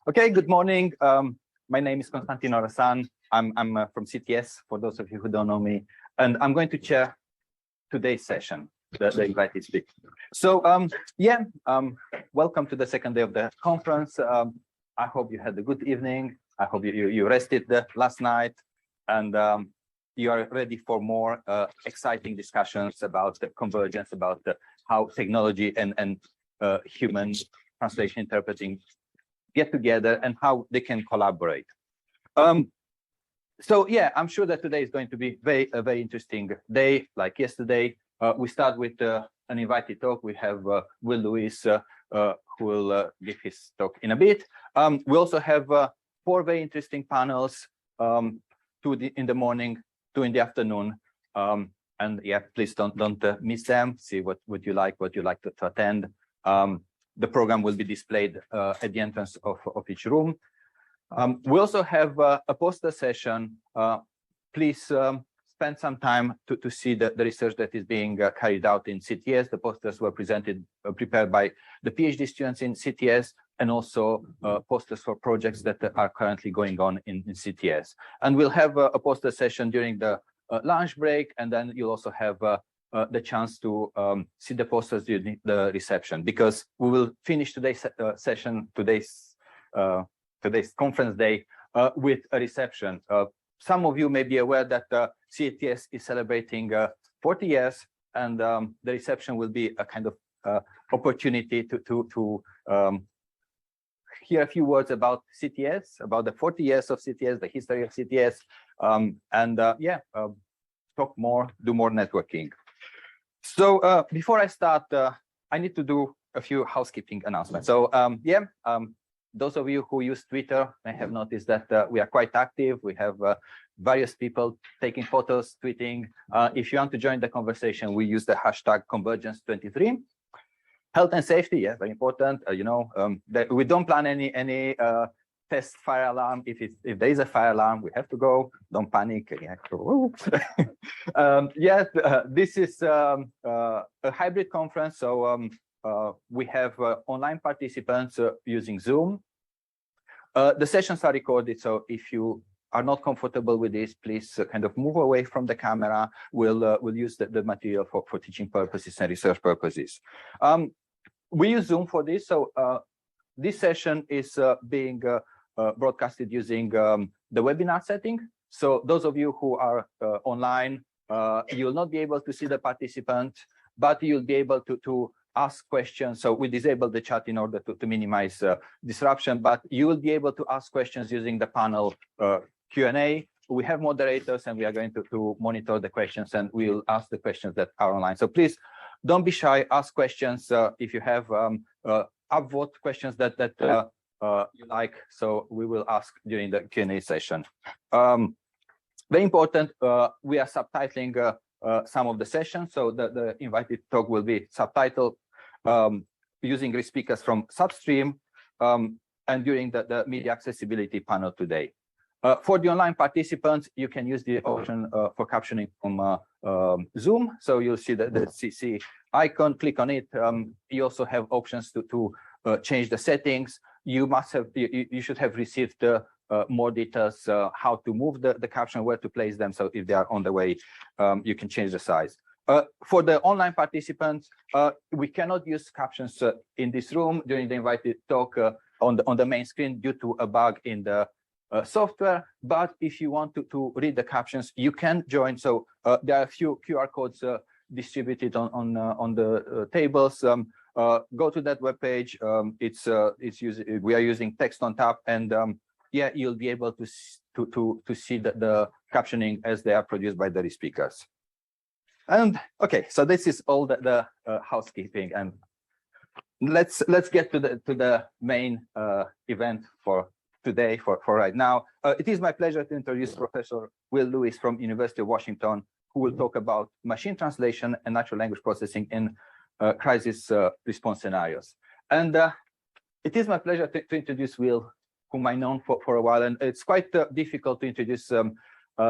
Okay, good morning. My name is Constantin Orasan. I'm from CTS, for those of you who don't know me, and I'm going to chair today's session, the invited speaker. So, welcome to the second day of the conference. I hope you had a good evening. I hope you rested last night, and you are ready for more exciting discussions about the convergence, about how technology and human translation interpreting get together and how they can collaborate. So yeah, I'm sure that today is going to be a very interesting day. Like yesterday, we start with an invited talk. We have Will Lewis, who will give his talk in a bit. We also have 4 very interesting panels, 2 in the morning, 2 in the afternoon. And yeah, please don't miss them. See what you like to attend. The program will be displayed at the entrance of each room. We also have a poster session. Please spend some time to see the research that is being carried out in CTS. The posters were prepared by the PhD students in CTS, and also posters for projects that are currently going on in CTS. And we'll have a poster session during the lunch break, and then you'll also have the chance to see the posters during the reception, because we will finish today's session, today's conference day, with a reception. Some of you may be aware that CTS is celebrating 40 years, and the reception will be a kind of opportunity to hear a few words about CTS, about the 40 years of CTS, the history of CTS, and talk more, do more networking. So before I start, I need to do a few housekeeping announcements. So those of you who use Twitter may have noticed that we are quite active. We have various people taking photos, tweeting. If you want to join the conversation, we use the hashtag Convergence23. Health and safety, yeah, very important. We don't plan any test fire alarm. If there is a fire alarm, we have to go. Don't panic. This is a hybrid conference. So we have online participants using Zoom. The sessions are recorded. So if you are not comfortable with this, please kind of move away from the camera. We'll use the material for teaching purposes and research purposes. We use Zoom for this. So this session is being broadcasted using the webinar setting. So those of you who are online, you'll not be able to see the participant, but you'll be able to ask questions. So we disable the chat in order to minimize disruption, but you will be able to ask questions using the panel Q&A. We have moderators, and we are going to monitor the questions, and we'll ask the questions that are online. So please don't be shy, ask questions if you have upvote questions that you like, so we will ask during the Q&A session. Very important, we are subtitling some of the sessions, so the invited talk will be subtitled using speakers from Substream and during the media accessibility panel today. For the online participants, you can use the option for captioning from Zoom. So you'll see the CC icon, click on it. You also have options to change the settings. You should have received more details how to move the caption, where to place them. So if they are on the way, you can change the size. For the online participants, we cannot use captions in this room during the invited talk on the main screen due to a bug in the software. But if you want to read the captions, you can join. So there are a few QR codes distributed on the tables. Go to that webpage. We are using text on top, and you'll be able to see the captioning as they are produced by the speakers. And okay, so this is all the housekeeping, and let's get to the main event for today, for right now. It is my pleasure to introduce Professor Will Lewis from University of Washington, who will talk about machine translation and natural language processing in crisis response scenarios. And it is my pleasure to introduce Will, whom I've known for a while, and it's quite difficult to introduce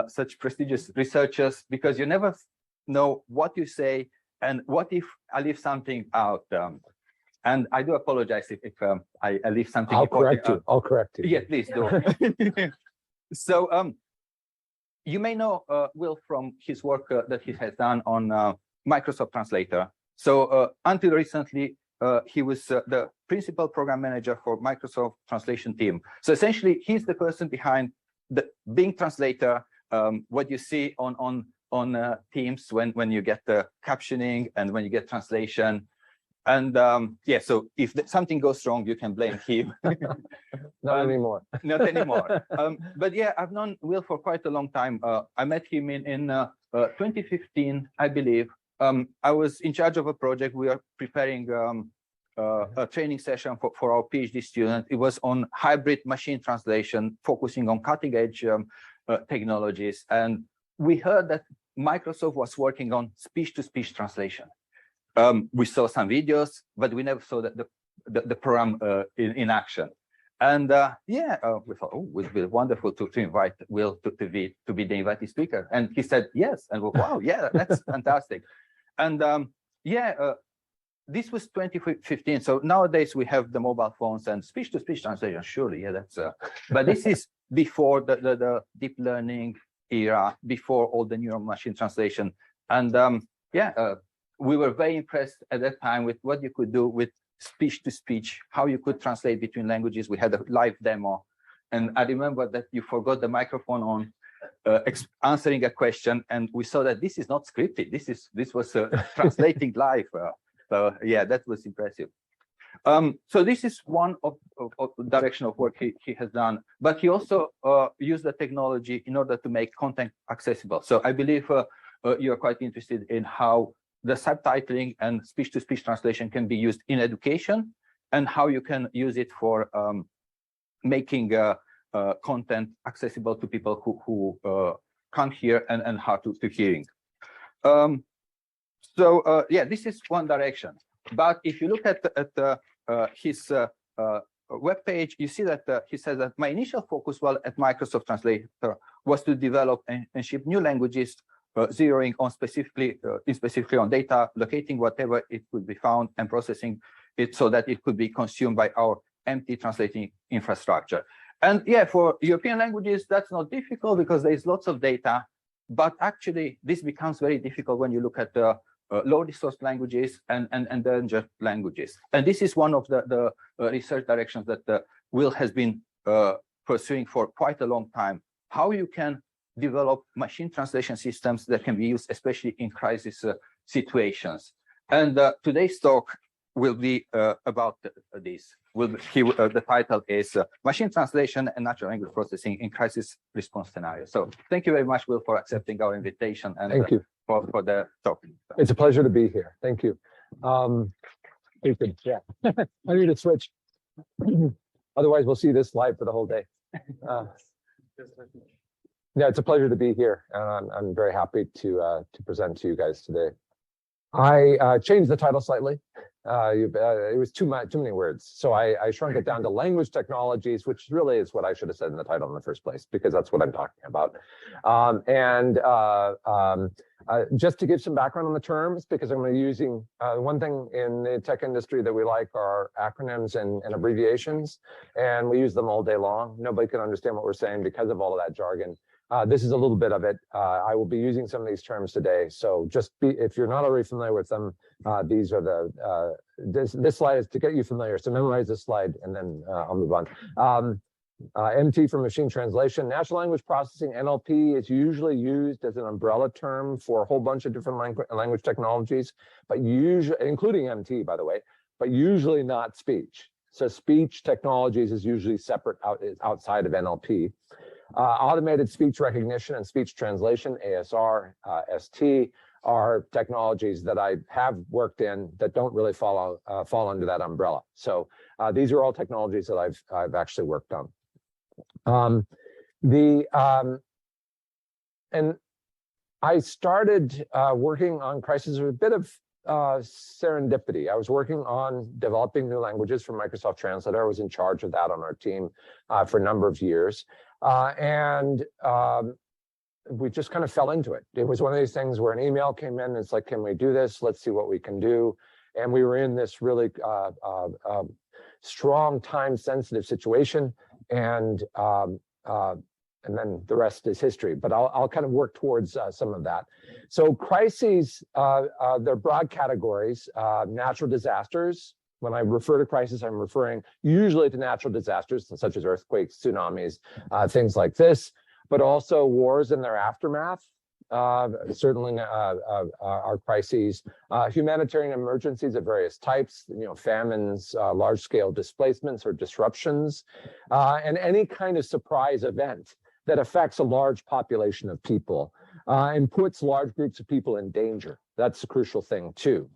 such prestigious researchers, because you never know what you say and what if I leave something out. And I do apologize if I leave something. I'll correct you. I'll correct you. Yeah, please do. So you may know Will from his work that he has done on Microsoft Translator. So until recently, he was the principal program manager for Microsoft translation team. So essentially, he's the person behind the Bing translator, what you see on Teams when you get the captioning and when you get translation. And yeah, so if something goes wrong, you can blame him. Not anymore. Not anymore. But yeah, I've known Will for quite a long time. I met him in 2015, I believe. I was in charge of a project. We are preparing a training session for our PhD student. It was on hybrid machine translation, focusing on cutting edge technologies. And we heard that Microsoft was working on speech-to-speech translation. We saw some videos, but we never saw the program in action. And yeah, we thought, oh, it would be wonderful to invite Will to be the invited speaker. And he said yes. And we, wow, yeah, that's fantastic. And yeah, this was 2015. So nowadays we have the mobile phones and speech-to-speech translation. Surely, yeah, that's. But this is before the deep learning era, before all the neural machine translation. And yeah, we were very impressed at that time with what you could do with speech-to-speech, how you could translate between languages. We had a live demo. And I remember that you forgot the microphone on, answering a question, and we saw that this is not scripted. This was translating live. So yeah, that was impressive. So this is one of direction of work he has done, but he also used the technology in order to make content accessible. So I believe you're quite interested in how the subtitling and speech-to-speech translation can be used in education, and how you can use it for making content accessible to people who can't hear and hard to hearing. So yeah, this is one direction. But if you look at his webpage, you see that he says that my initial focus while at Microsoft Translator was to develop and ship new languages, zeroing on specifically on data, locating whatever it could be found and processing it so that it could be consumed by our empty translating infrastructure. And yeah, for European languages, that's not difficult because there's lots of data. But actually, this becomes very difficult when you look at the low resource languages and endangered languages. And this is one of the research directions that Will has been pursuing for quite a long time. How you can develop machine translation systems that can be used, especially in crisis situations. And today's talk will be about this. The title is Machine Translation and Natural Language Processing in Crisis Response Scenarios. So thank you very much, Will, for accepting our invitation and thank you for the talk. It's a pleasure to be here. Thank you. Yeah, I need to switch. Otherwise, we'll see this slide for the whole day. Yeah, it's a pleasure to be here, and I'm very happy to present to you guys today. I changed the title slightly. It was too many words, so I shrunk it down to language technologies, which really is what I should have said in the title in the first place, because that's what I'm talking about. Just to give some background on the terms, because I'm going to be using one thing in the tech industry that we like are acronyms and abbreviations, and we use them all day long. Nobody can understand what we're saying because of all of that jargon. This is a little bit of it. I will be using some of these terms today, so if you're not already familiar with them, these are this slide is to get you familiar. So memorize this slide, and then I'll move on. MT for machine translation. Natural language processing, NLP, is usually used as an umbrella term for a whole bunch of different language technologies, but usually, including MT, by the way, but usually not speech. So speech technologies is usually separate outside of NLP. Automated speech recognition and speech translation, ASR, ST, are technologies that I have worked in that don't really fall under that umbrella. So these are all technologies that I've actually worked on. And I started working on Crises with a bit of serendipity. I was working on developing new languages for Microsoft Translator. I was in charge of that on our team for a number of years. We just kind of fell into it. It was one of these things where an email came in, and it's like, can we do this? Let's see what we can do. And we were in this really strong time-sensitive situation, and then the rest is history. But I'll kind of work towards some of that. So crises, they're broad categories. Natural disasters. When I refer to crisis, I'm referring usually to natural disasters such as earthquakes, tsunamis, things like this, but also wars and their aftermath. Certainly are crises, humanitarian emergencies of various types, famines, large-scale displacements or disruptions, and any kind of surprise event that affects a large population of people and puts large groups of people in danger. That's a crucial thing too.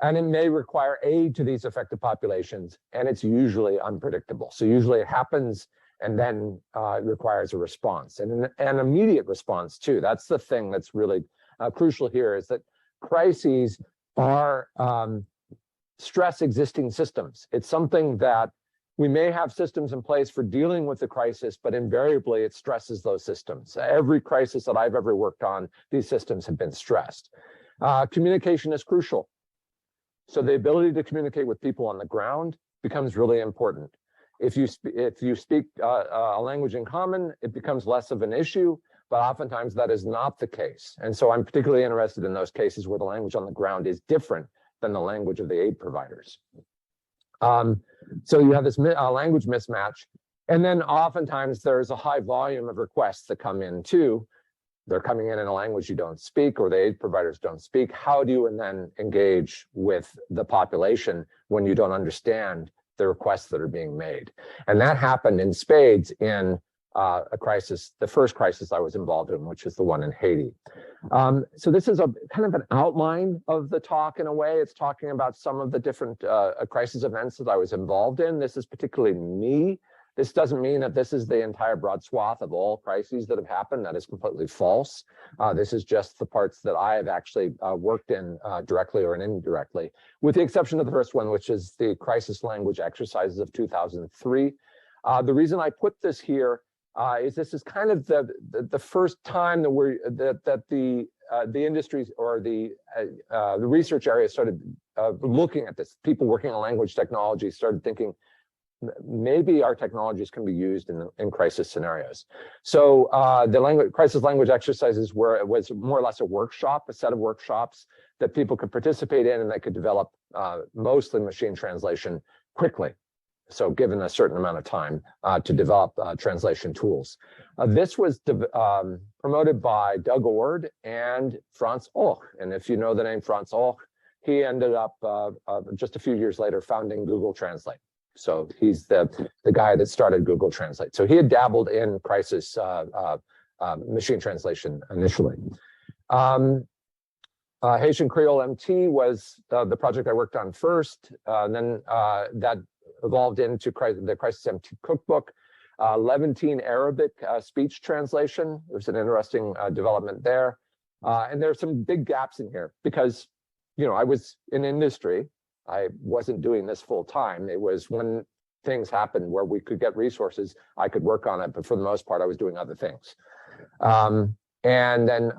And it may require aid to these affected populations, and it's usually unpredictable. So usually it happens and then it requires a response, and an immediate response too. That's the thing that's really crucial here, is that crises are stress existing systems. It's something that we may have systems in place for dealing with the crisis, but invariably it stresses those systems. Every crisis that I've ever worked on, these systems have been stressed. Communication is crucial. So the ability to communicate with people on the ground becomes really important. If you speak a language in common, it becomes less of an issue, but oftentimes that is not the case. And so I'm particularly interested in those cases where the language on the ground is different than the language of the aid providers. So you have this language mismatch, and then oftentimes there's a high volume of requests that come in too. They're coming in a language you don't speak, or the aid providers don't speak. How do you then engage with the population when you don't understand the requests that are being made? And that happened in spades in a crisis, the first crisis I was involved in, which is the one in Haiti. So this is a kind of an outline of the talk in a way. It's talking about some of the different crisis events that I was involved in. This is particularly me. This doesn't mean that this is the entire broad swath of all crises that have happened. That is completely false. This is just the parts that I have actually worked in directly or indirectly, with the exception of the first one, which is the crisis language exercises of 2003. The reason I put this here is this is kind of the first time that the industries or the research area started looking at this. People working on language technology started thinking, maybe our technologies can be used in crisis scenarios. So the crisis language exercises was more or less a workshop, a set of workshops that people could participate in, and they could develop mostly machine translation quickly. So given a certain amount of time to develop translation tools. This was promoted by Doug Ord and Frans Och. And if you know the name Frans Och, he ended up just a few years later founding Google Translate. So he's the guy that started Google Translate. So he had dabbled in crisis machine translation initially. Haitian Kreyól MT was the project I worked on first. Then that evolved into the Crisis MT cookbook. Levantine Arabic speech translation. There's an interesting development there. And there's some big gaps in here because, I was in industry. I wasn't doing this full time. It was when things happened where we could get resources, I could work on it. But for the most part, I was doing other things. And then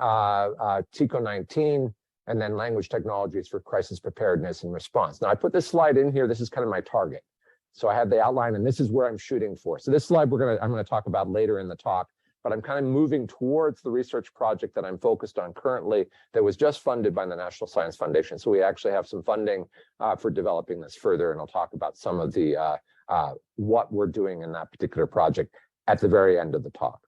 TICO 19, and then language technologies for crisis preparedness and response. Now, I put this slide in here. This is kind of my target. So I have the outline, and this is where I'm shooting for. So this slide I'm going to talk about later in the talk, but I'm kind of moving towards the research project that I'm focused on currently that was just funded by the National Science Foundation. So we actually have some funding for developing this further, and I'll talk about some of the what we're doing in that particular project at the very end of the talk.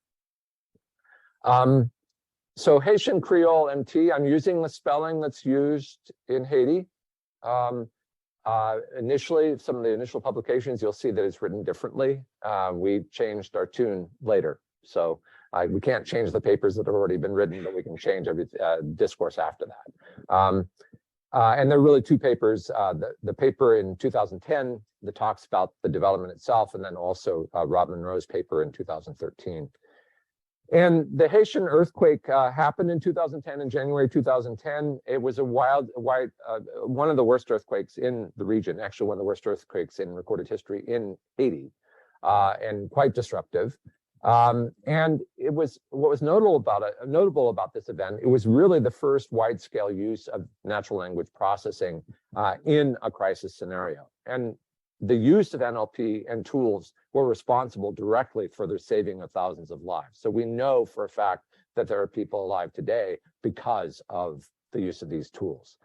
So Haitian Kreyól MT, I'm using the spelling that's used in Haiti. Initially, some of the initial publications, you'll see that it's written differently. We changed our tune later. So we can't change the papers that have already been written, but we can change every discourse after that. And there are really two papers. The paper in 2010 that talks about the development itself, and then also Rob Monroe's paper in 2013. And the Haitian earthquake happened in 2010, in January 2010. It was a one of the worst earthquakes in the region, actually one of the worst earthquakes in recorded history in Haiti, and quite disruptive. And it was what was notable about this event. It was really the first wide-scale use of natural language processing in a crisis scenario. And the use of NLP and tools were responsible directly for the saving of thousands of lives. So we know for a fact that there are people alive today because of the use of these tools.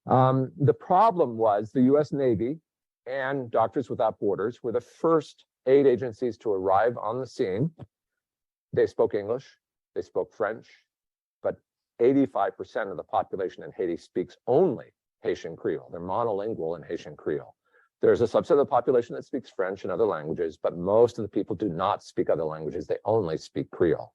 The problem was the US Navy and Doctors Without Borders were the first aid agencies to arrive on the scene. They spoke English, they spoke French, but 85% of the population in Haiti speaks only Haitian Kreyól. They're monolingual in Haitian Kreyól. There's a subset of the population that speaks French and other languages, but most of the people do not speak other languages. They only speak Kreyól.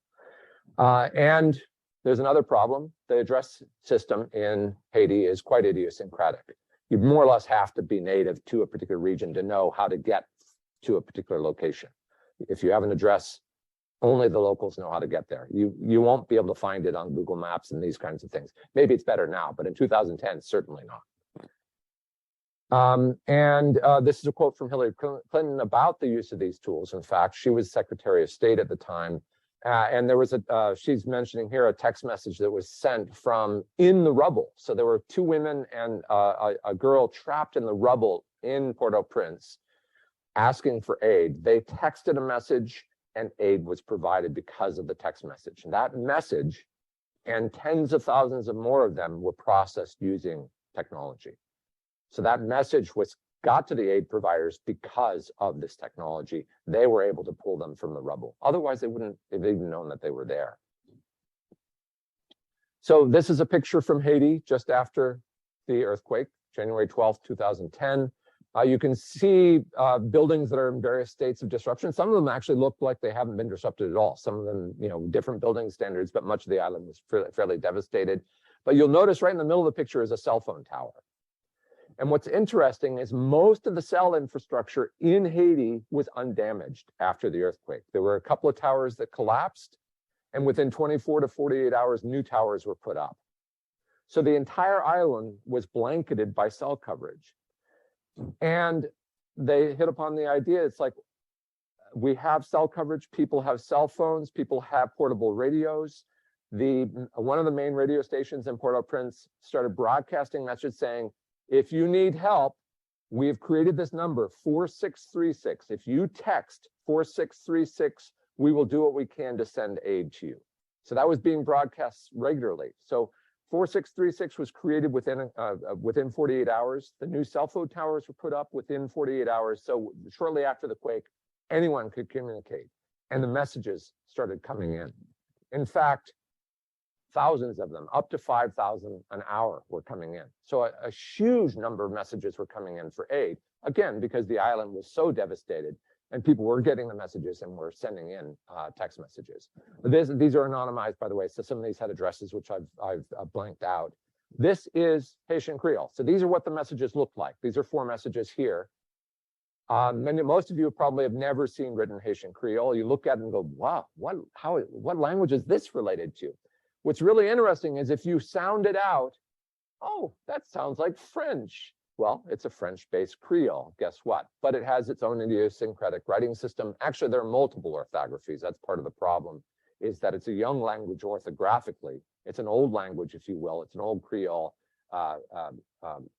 And there's another problem. The address system in Haiti is quite idiosyncratic. You more or less have to be native to a particular region to know how to get to a particular location. If you have an address, only the locals know how to get there. You won't be able to find it on Google Maps and these kinds of things. Maybe it's better now, but in 2010, certainly not. This is a quote from Hillary Clinton about the use of these tools. In fact, she was Secretary of State at the time. And there was she's mentioning here a text message that was sent from in the rubble. So there were two women and a girl trapped in the rubble in Port-au-Prince asking for aid. They texted a message and aid was provided because of the text message. And that message and tens of thousands of more of them were processed using technology. So that message got to the aid providers because of this technology. They were able to pull them from the rubble. Otherwise, they wouldn't have even known that they were there. So this is a picture from Haiti just after the earthquake, January 12th, 2010. You can see buildings that are in various states of disruption. Some of them actually look like they haven't been disrupted at all. Some of them, different building standards, but much of the island was fairly devastated. But you'll notice right in the middle of the picture is a cell phone tower. And what's interesting is most of the cell infrastructure in Haiti was undamaged after the earthquake. There were a couple of towers that collapsed, and within 24 to 48 hours, new towers were put up. So the entire island was blanketed by cell coverage. And they hit upon the idea, it's like, we have cell coverage, people have cell phones, people have portable radios. One of the main radio stations in Port-au-Prince started broadcasting messages saying, if you need help, we've created this number, 4636. If you text 4636, we will do what we can to send aid to you. So that was being broadcast regularly. So 4636 was created within 48 hours. The new cell phone towers were put up within 48 hours. So shortly after the quake, anyone could communicate, and the messages started coming in. In fact, thousands of them, up to 5,000 an hour, were coming in. So a huge number of messages were coming in for aid, again, because the island was so devastated and people were getting the messages and were sending in text messages. These are anonymized, by the way, so some of these had addresses which I've blanked out. This is Haitian Kreyól. So these are what the messages look like. These are 4 messages here. Most of you probably have never seen written Haitian Kreyól. You look at it and go, wow, what language is this related to? What's really interesting is if you sound it out, oh, that sounds like French. Well, it's a French-based Kreyól, guess what? But it has its own idiosyncratic writing system. Actually, there are multiple orthographies. That's part of the problem, is that it's a young language orthographically. It's an old language, if you will. It's an old Kreyól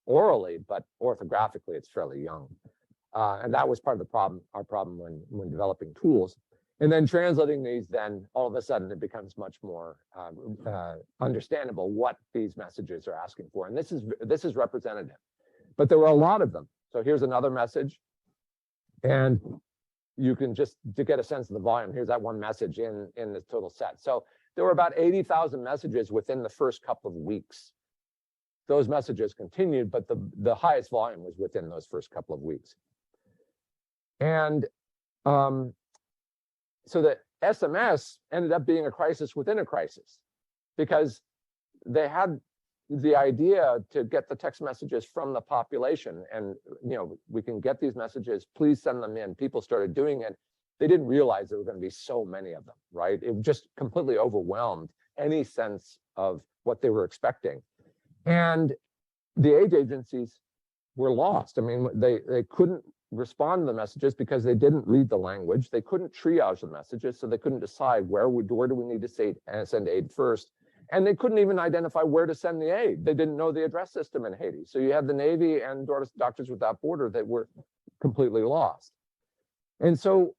orally, but orthographically, it's fairly young. And that was part of the problem, our problem when developing tools. And then translating these, then all of a sudden it becomes much more understandable what these messages are asking for. And this is representative. But there were a lot of them. So here's another message. And you can just, to get a sense of the volume, here's that one message in this total set. So there were about 80,000 messages within the first couple of weeks. Those messages continued, but the highest volume was within those first couple of weeks. And so the SMS ended up being a crisis within a crisis, because they had the idea to get the text messages from the population, and we can get these messages, please send them in. People started doing it. They didn't realize there were going to be so many of them, right? It just completely overwhelmed any sense of what they were expecting. And the aid agencies were lost. I mean, they couldn't respond to the messages because they didn't read the language. They couldn't triage the messages, so they couldn't decide where do we need to send aid first. And they couldn't even identify where to send the aid. They didn't know the address system in Haiti. So you had the Navy and Doctors Without Borders that were completely lost. And so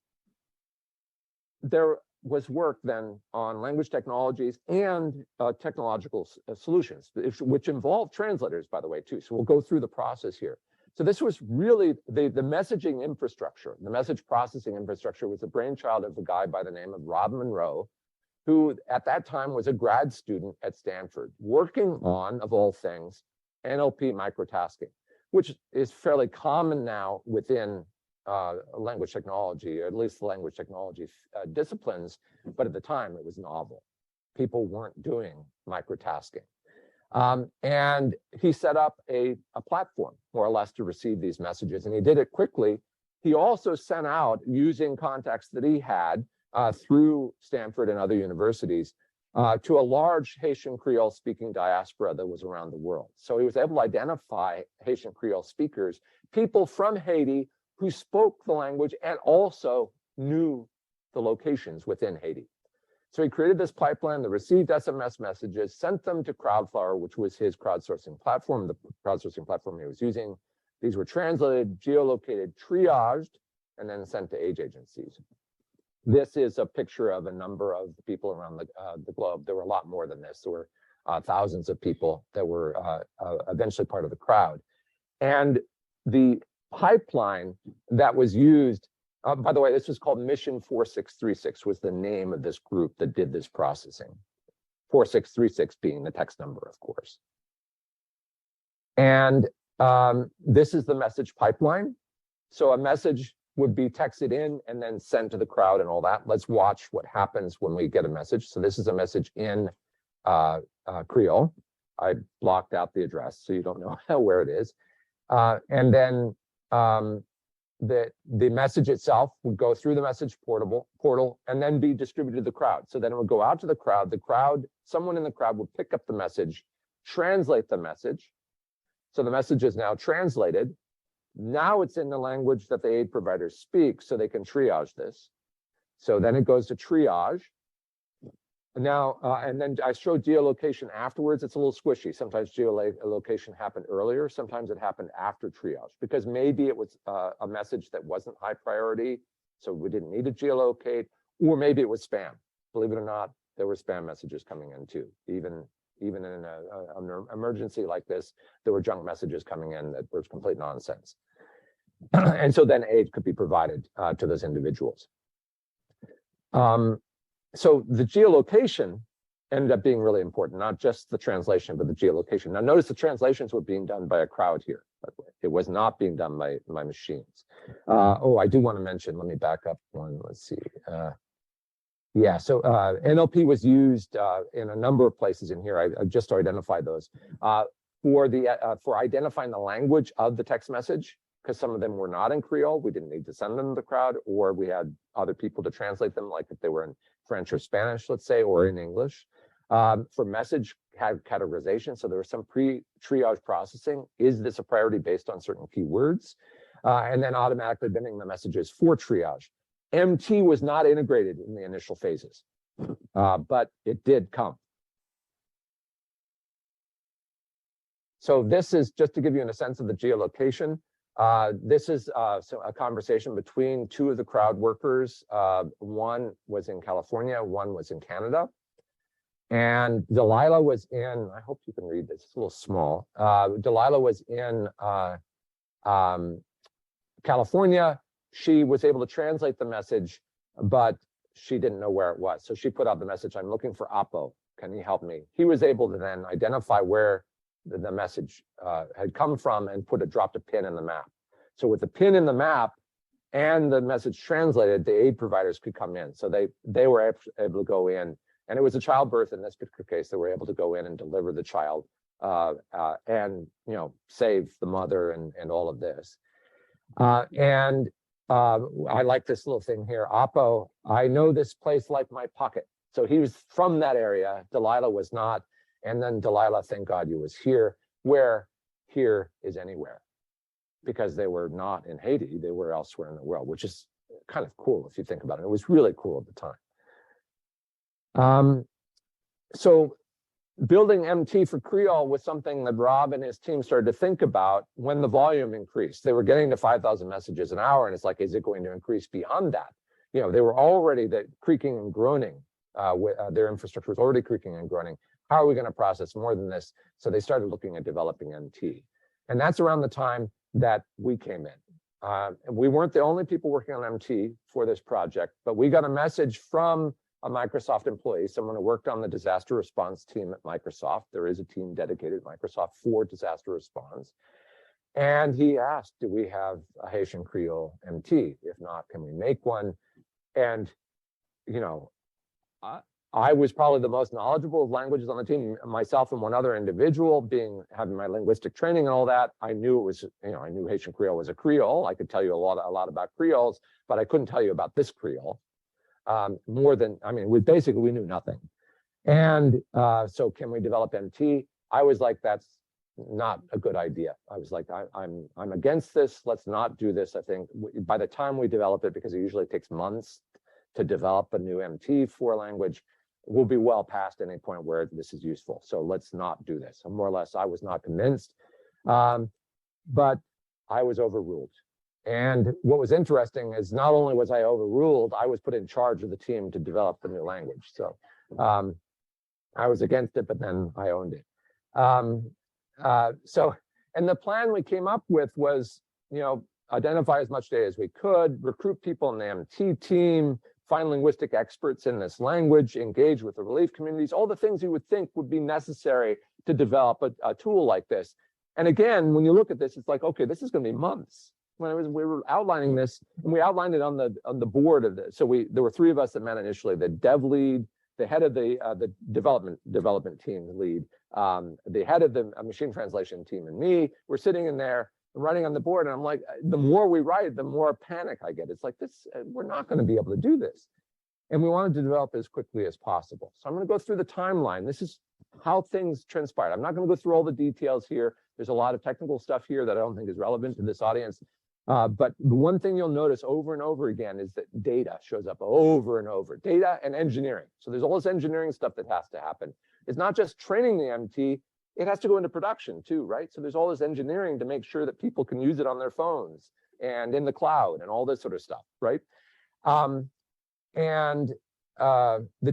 there was work then on language technologies and technological solutions, which involved translators, by the way, too. So we'll go through the process here. So this was really the messaging infrastructure. The message processing infrastructure was the brainchild of a guy by the name of Rob Monroe, who at that time was a grad student at Stanford, working on, of all things, NLP microtasking, which is fairly common now within language technology, or at least the language technology disciplines, but at the time it was novel. People weren't doing microtasking. And he set up a platform, more or less, to receive these messages, and he did it quickly. He also sent out, using contacts that he had through Stanford and other universities, to a large Haitian Kreyól speaking diaspora that was around the world. So he was able to identify Haitian Kreyól speakers, people from Haiti who spoke the language and also knew the locations within Haiti. So he created this pipeline that received SMS messages, sent them to Crowdflower, which was his crowdsourcing platform, the crowdsourcing platform he was using. These were translated, geolocated, triaged, and then sent to aid agencies. This is a picture of a number of people around the globe. There were a lot more than this. There were thousands of people that were eventually part of the crowd. And the pipeline that was used, by the way, this was called Mission 4636, was the name of this group that did this processing. 4636 being the text number, of course. And this is the message pipeline. So a message would be texted in and then sent to the crowd and all that. Let's watch what happens when we get a message. So this is a message in Kreyól. I blocked out the address so you don't know where it is. And then the message itself would go through the message portal and then be distributed to the crowd. So then it would go out to the crowd. Someone in the crowd would pick up the message, translate the message. So the message is now translated. Now it's in the language that the aid providers speak, so they can triage this. So then it goes to triage. Now, and then I showed geolocation afterwards. It's a little squishy. Sometimes geolocation happened earlier. Sometimes it happened after triage, because maybe it was a message that wasn't high priority, so we didn't need to geolocate, or maybe it was spam. Believe it or not, there were spam messages coming in too. Even in an emergency like this, there were junk messages coming in that were complete nonsense. And so then aid could be provided to those individuals. So the geolocation ended up being really important, not just the translation, but the geolocation. Now notice the translations were being done by a crowd here, by the way. It was not being done by machines. Oh, I do want to mention, let me back up one, let's see. Yeah, so NLP was used in a number of places in here. I just identified those for identifying the language of the text message, because some of them were not in Kreyól. We didn't need to send them to the crowd, or we had other people to translate them, like if they were in French or Spanish, let's say, or in English. For message categorization, so there was some pre-triage processing. Is this a priority based on certain keywords? And then automatically binning the messages for triage. MT was not integrated in the initial phases, but it did come. So this is just to give you a sense of the geolocation. This is a conversation between two of the crowd workers. One was in California, one was in Canada. And Delilah was in, I hope you can read this, it's a little small. Delilah was in California. She was able to translate the message, but she didn't know where it was. So she put out the message, I'm looking for Apo, can you help me? He was able to then identify where the message had come from and dropped a pin in the map. So with the pin in the map and the message translated, the aid providers could come in. So they were able to go in, and it was a childbirth in this particular case. They were able to go in and deliver the child and save the mother and all of this. I like this little thing here. Apo, I know this place like my pocket. So he was from that area. Delilah was not. And then Delilah, thank God you was here, where here is anywhere. because they were not in Haiti, they were elsewhere in the world, which is kind of cool if you think about it. It was really cool at the time. So building MT for Kreyól was something that Rob and his team started to think about when the volume increased. They were getting to 5,000 messages an hour, and it's like, is it going to increase beyond that? You know, they were already creaking and groaning. Their infrastructure was already creaking and groaning. How are we going to process more than this? So they started looking at developing MT. And that's around the time that we came in. We weren't the only people working on MT for this project, but we got a message from a Microsoft employee, someone who worked on the disaster response team at Microsoft. There is a team dedicated at Microsoft for disaster response. And he asked, do we have a Haitian Kreyól MT? If not, can we make one? And, you know, I was probably the most knowledgeable of languages on the team, myself and one other individual, having my linguistic training and all that. I knew it was, you know, I knew Haitian Kreyól was a Creole. I could tell you a lot about Creoles, but I couldn't tell you about this Creole. More than, I mean, we knew nothing. And so can we develop MT? I was like, that's not a good idea. I was like, I'm against this. Let's not do this. I think by the time we develop it, because it usually takes months to develop a new MT for a language, we'll be well past any point where this is useful. So let's not do this. So more or less, I was not convinced, but I was overruled. And what was interesting is not only was I overruled, I was put in charge of the team to develop the new language. So I was against it, but then I owned it. And the plan we came up with was, you know, identify as much data as we could, recruit people in the MT team, find linguistic experts in this language, engage with the relief communities, all the things you would think would be necessary to develop a tool like this. And again, when you look at this, it's like, okay, this is going to be months. When we were outlining this, and we outlined it on the board of this. So there were three of us that met initially: the dev lead, the head of the development team lead, the head of the machine translation team, and me. We're sitting in there writing on the board, and I'm like, the more we write, the more panic I get. It's like, this, we're not going to be able to do this. And we wanted to develop as quickly as possible. So I'm going to go through the timeline. This is how things transpired. I'm not going to go through all the details here. There's a lot of technical stuff here that I don't think is relevant to this audience. But the one thing you'll notice over and over again is that data shows up over and over. Data and engineering. So there's all this engineering stuff that has to happen. It's not just training the MT. It has to go into production too, right? So there's all this engineering to make sure that people can use it on their phones and in the cloud and all this sort of stuff, right? The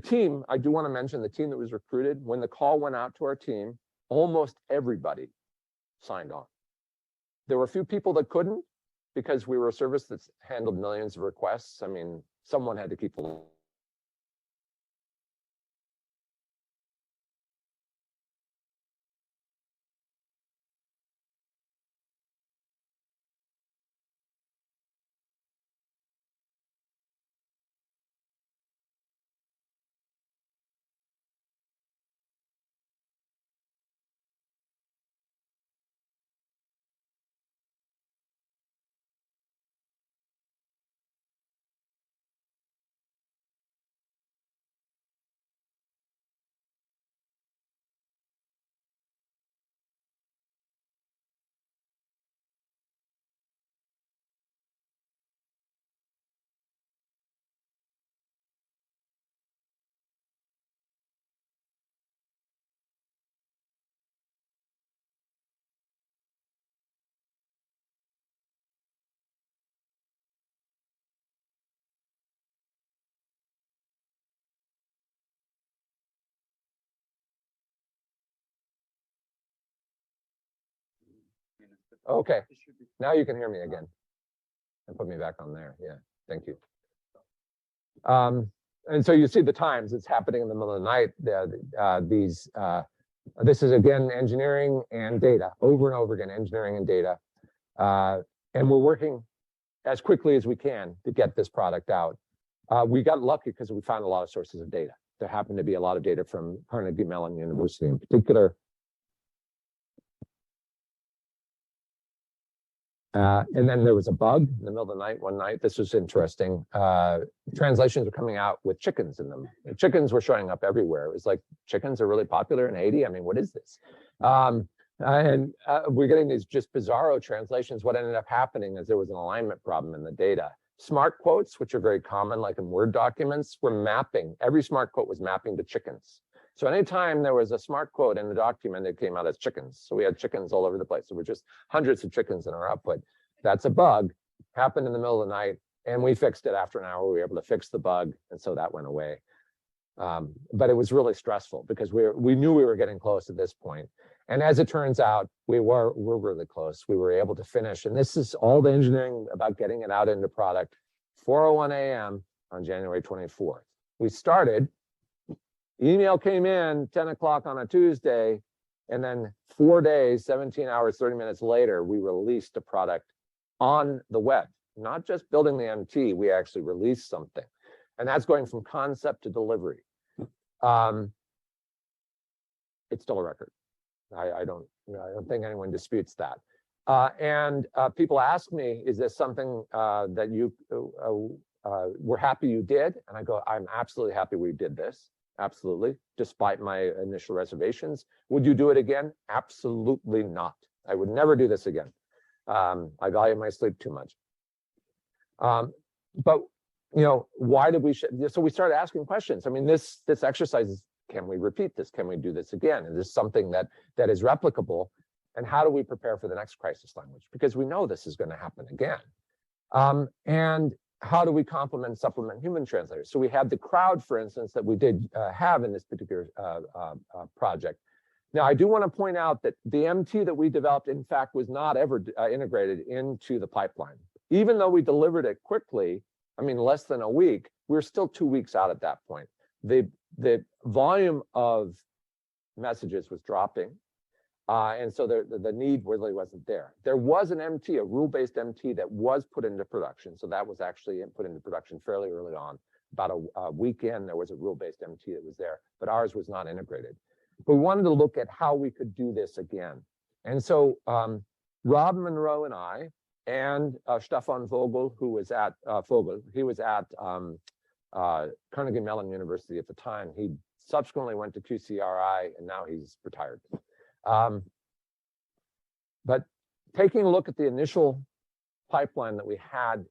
team, I do want to mention the team that was recruited. When the call went out to our team, almost everybody signed on. There were a few people that couldn't, because we were a service that's handled millions of requests. I mean, someone had to keep the Okay, now you can hear me again. And put me back on there. Yeah, thank you. And so you see the times, it's happening in the middle of the night. This is again engineering and data, over and over again, engineering and data. And we're working as quickly as we can to get this product out. We got lucky because we found a lot of sources of data. There happened to be a lot of data from Carnegie Mellon University in particular. And then there was a bug in the middle of the night one night. This was interesting. Translations were coming out with chickens in them. The chickens were showing up everywhere. It was like, chickens are really popular in Haiti. I mean, what is this? And we're getting these just bizarro translations. What ended up happening is there was an alignment problem in the data. Smart quotes, which are very common, like in Word documents, were mapping. Every smart quote was mapping to chickens. So anytime there was a smart quote in the document, it came out as chickens. So we had chickens all over the place. There were just hundreds of chickens in our output. That's a bug, happened in the middle of the night, and we fixed it after an hour. We were able to fix the bug, and so that went away. But it was really stressful because we knew we were getting close at this point. And as it turns out, we're really close. We were able to finish. And this is all the engineering about getting it out into product, 4:01 a.m. on January 24th. We started, email came in 10 o'clock on a Tuesday, and then 4 days, 17 hours, 30 minutes later, we released a product on the web. Not just building the MT, we actually released something. And that's going from concept to delivery. It's still a record. I don't think anyone disputes that. And people ask me, is this something that you were happy you did? And I go, I'm absolutely happy we did this. Absolutely. Despite my initial reservations. Would you do it again? Absolutely not. I would never do this again. I value my sleep too much. But you know, why did we? So we started asking questions. I mean, this exercise is, can we repeat this? Can we do this again? Is this something that is replicable? And how do we prepare for the next crisis language? Because we know this is going to happen again. And how do we complement and supplement human translators? So we had the crowd, for instance, that we did have in this particular project. Now, I do want to point out that the MT that we developed, in fact, was not ever integrated into the pipeline. Even though we delivered it quickly, I mean, less than a week, we're still 2 weeks out at that point. The volume of messages was dropping. And so the need really wasn't there. There was an MT, a rule-based MT that was put into production. So that was actually put into production fairly early on. About a weekend, there was a rule-based MT that was there, but ours was not integrated. But we wanted to look at how we could do this again. And so Rob Monroe and I, and Stefan Vogel, who was at he was at Carnegie Mellon University at the time. He subsequently went to QCRI, and now he's retired. But taking a look at the initial pipeline that we had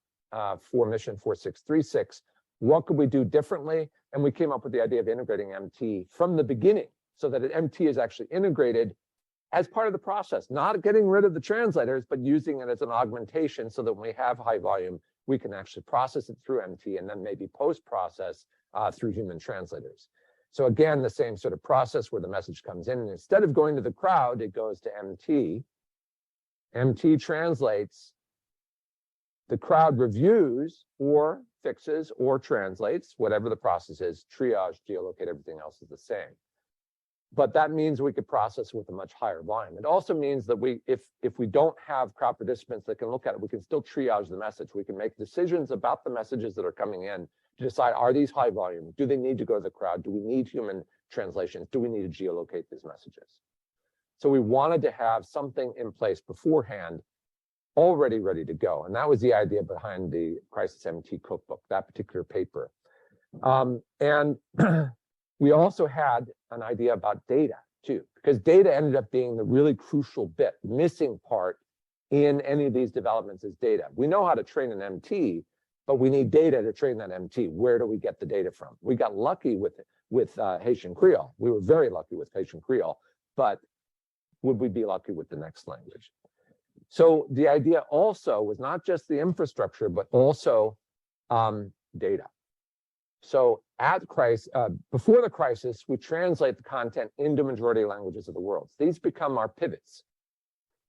for mission 4636, what could we do differently? And we came up with the idea of integrating MT from the beginning so that an MT is actually integrated as part of the process, not getting rid of the translators, but using it as an augmentation so that when we have high volume, we can actually process it through MT and then maybe post-process through human translators. So again, the same sort of process where the message comes in, and instead of going to the crowd, it goes to MT. MT translates, the crowd reviews or fixes or translates, whatever the process is, triage, geolocate, everything else is the same. But that means we could process with a much higher volume. It also means that if we don't have crowd participants that can look at it, we can still triage the message. We can make decisions about the messages that are coming in to decide, are these high volume? Do they need to go to the crowd? Do we need human translations? Do we need to geolocate these messages? So we wanted to have something in place beforehand, already ready to go. And that was the idea behind the Crisis MT cookbook, that particular paper. And we also had an idea about data too, because data ended up being the really crucial bit. Missing part in any of these developments is data. We know how to train an MT, but we need data to train that MT. Where do we get the data from? We got lucky with Haitian Kreyól. We were very lucky with Haitian Kreyól, but would we be lucky with the next language? So the idea also was not just the infrastructure, but also data. So before the crisis, we translate the content into majority languages of the world. These become our pivots.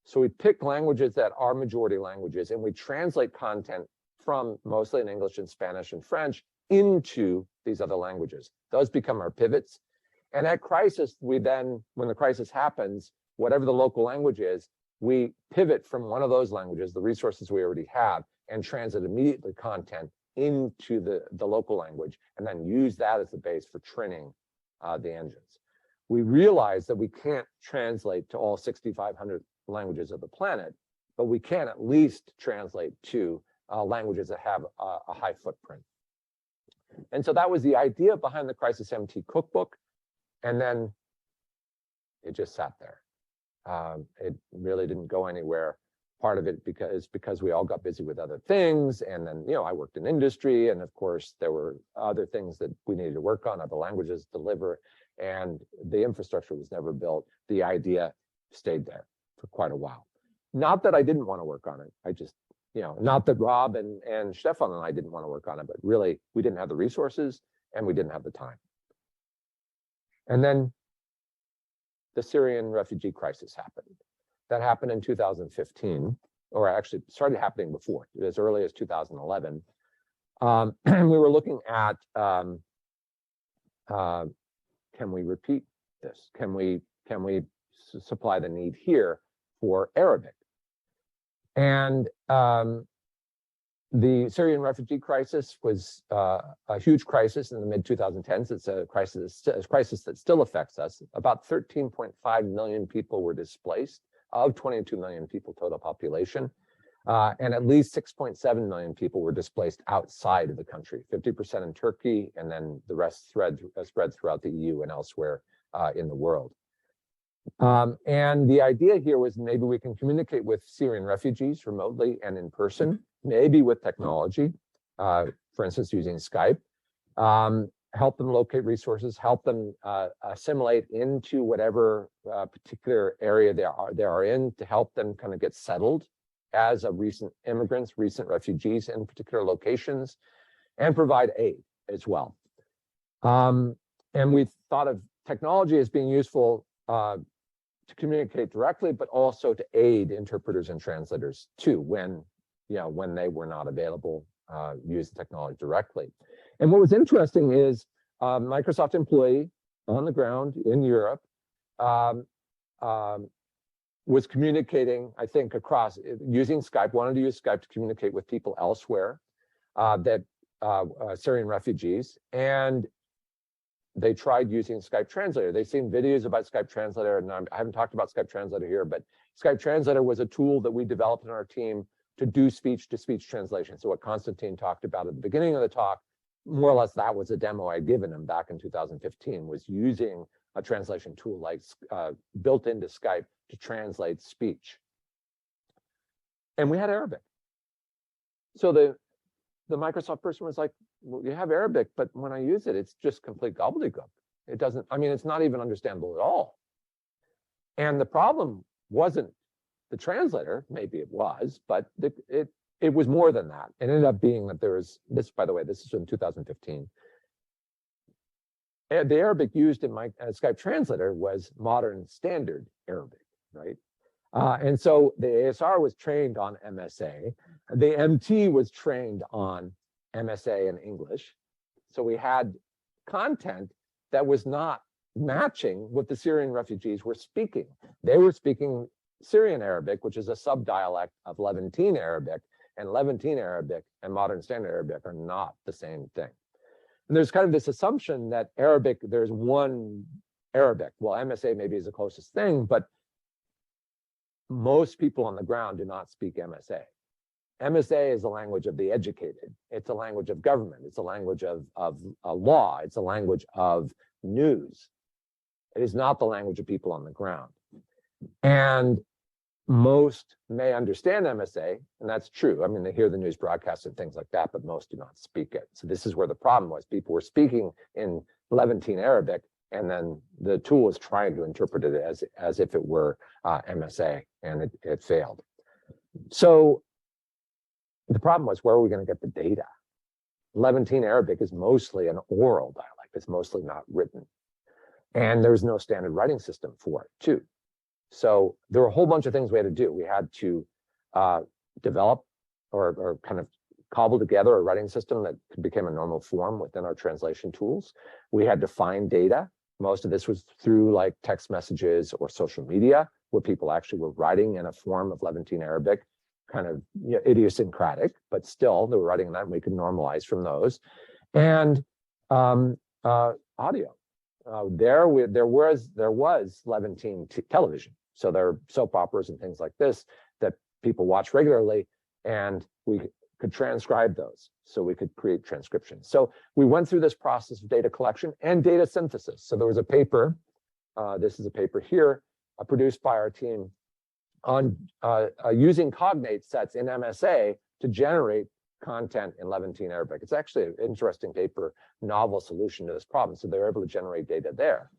So we pick languages that are majority languages, and we translate content from mostly in English and Spanish and French into these other languages. Those become our pivots. And at crisis, we then, when the crisis happens, whatever the local language is, we pivot from one of those languages, the resources we already have, and translate immediately content into the local language, and then use that as the base for training the engines. We realize that we can't translate to all 6,500 languages of the planet, but we can at least translate to languages that have a high footprint. And so that was the idea behind the Crisis MT cookbook, and then it just sat there. It really didn't go anywhere. Part of it because we all got busy with other things. And then, I worked in industry. And of course, there were other things that we needed to work on, other languages, deliver. And the infrastructure was never built. The idea stayed there for quite a while. Not that I didn't want to work on it. I just, not that Rob and Stefan and I didn't want to work on it, but really we didn't have the resources and we didn't have the time. And then the Syrian refugee crisis happened. That happened in 2015, or actually started happening before, as early as 2011. And we were looking at, can we repeat this? Can we supply the need here for Arabic? And the Syrian refugee crisis was a huge crisis in the mid-2010s. It's a crisis that still affects us. About 13.5 million people were displaced, of 22 million people total population, and at least 6.7 million people were displaced outside of the country, 50% in Turkey, and then the rest spread throughout the EU and elsewhere in the world. And the idea here was maybe we can communicate with Syrian refugees remotely and in person, maybe with technology, for instance, using Skype, help them locate resources, help them assimilate into whatever particular area they are in, to help them kind of get settled as recent immigrants, recent refugees in particular locations, and provide aid as well. And we thought of technology as being useful to communicate directly, but also to aid interpreters and translators too, when they were not available, use the technology directly. And what was interesting is a Microsoft employee on the ground in Europe was communicating, I think, across using Skype, wanted to use Skype to communicate with people elsewhere, Syrian refugees, and they tried using Skype Translator. They've seen videos about Skype Translator, and I haven't talked about Skype Translator here, but Skype Translator was a tool that we developed in our team to do speech-to-speech translation. So what Konstantin talked about at the beginning of the talk, more or less that was a demo I'd given him back in 2015, was using a translation tool like built into Skype to translate speech. And we had Arabic. So the Microsoft person was like, well, you have Arabic, but when I use it, it's just complete gobbledygook. It doesn't, it's not even understandable at all. And the problem wasn't the translator, maybe it was, but it was more than that. It ended up being that there was, this, by the way, this is in 2015. And the Arabic used in my Skype Translator was modern standard Arabic, right? And so the ASR was trained on MSA. The MT was trained on MSA and English. So we had content that was not matching what the Syrian refugees were speaking. They were speaking Syrian Arabic, which is a subdialect of Levantine Arabic, and Levantine Arabic and modern standard Arabic are not the same thing. And there's kind of this assumption that Arabic, there's one Arabic. Well, MSA maybe is the closest thing, but most people on the ground do not speak MSA. MSA is a language of the educated. It's a language of government. It's a language of law. It's a language of news. It is not the language of people on the ground. And most may understand MSA, and that's true. They hear the news broadcasts and things like that, but most do not speak it. So this is where the problem was. People were speaking in Levantine Arabic, and then the tool was trying to interpret it as if it were MSA, and it failed. So the problem was, where are we going to get the data? Levantine Arabic is mostly an oral dialect. It's mostly not written. And there's no standard writing system for it, too. So there were a whole bunch of things we had to do. We had to develop or kind of cobble together a writing system that became a normal form within our translation tools. We had to find data. Most of this was through like text messages or social media, where people actually were writing in a form of Levantine Arabic, kind of idiosyncratic, but still they were writing that, and we could normalize from those. And audio. There was Levantine television. So there are soap operas and things like this that people watch regularly, and we could transcribe those. So we could create transcriptions. So we went through this process of data collection and data synthesis. So there was a paper, this is a paper here, produced by our team on using cognate sets in MSA to generate content in Levantine Arabic. It's actually an interesting paper, novel solution to this problem. So they're able to generate data there.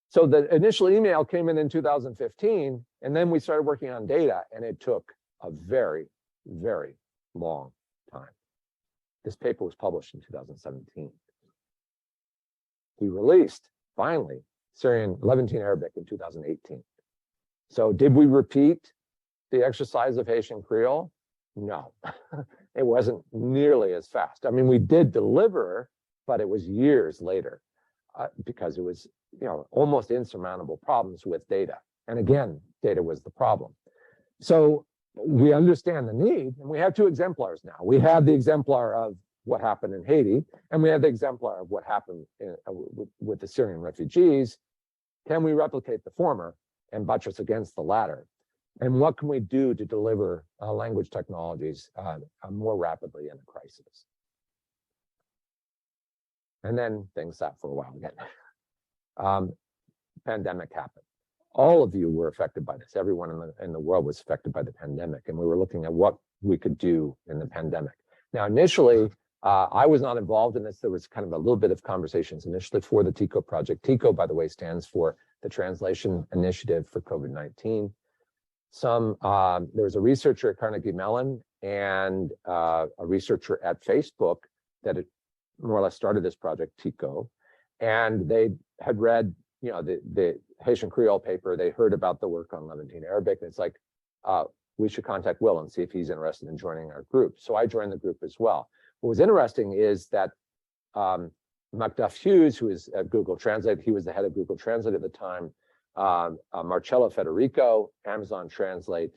So the initial email came in 2015, and then we started working on data, and it took a very, very long time. This paper was published in 2017. We released, finally, Syrian Levantine Arabic in 2018. So did we repeat the exercise of Haitian Kreyól? No, it wasn't nearly as fast. I mean, we did deliver, but it was years later because it was, almost insurmountable problems with data. And again, data was the problem. So we understand the need, and we have two exemplars now. We have the exemplar of what happened in Haiti, and we have the exemplar of what happened with the Syrian refugees. Can we replicate the former and buttress against the latter? And what can we do to deliver language technologies more rapidly in a crisis? And then things sat for a while again. Pandemic happened. All of you were affected by this. Everyone in the world was affected by the pandemic, and we were looking at what we could do in the pandemic. Now, initially, I was not involved in this. There was kind of a little bit of conversations initially for the TICO project. TICO, by the way, stands for the Translation Initiative for COVID-19. There was a researcher at Carnegie Mellon and a researcher at Facebook that had more or less started this project, TICO, and they had read, the Haitian Kreyól paper. They heard about the work on Levantine Arabic, and it's like, we should contact Will and see if he's interested in joining our group. So I joined the group as well. What was interesting is that Macduff Hughes, who is at Google Translate, he was the head of Google Translate at the time, Marcello Federico, Amazon Translate,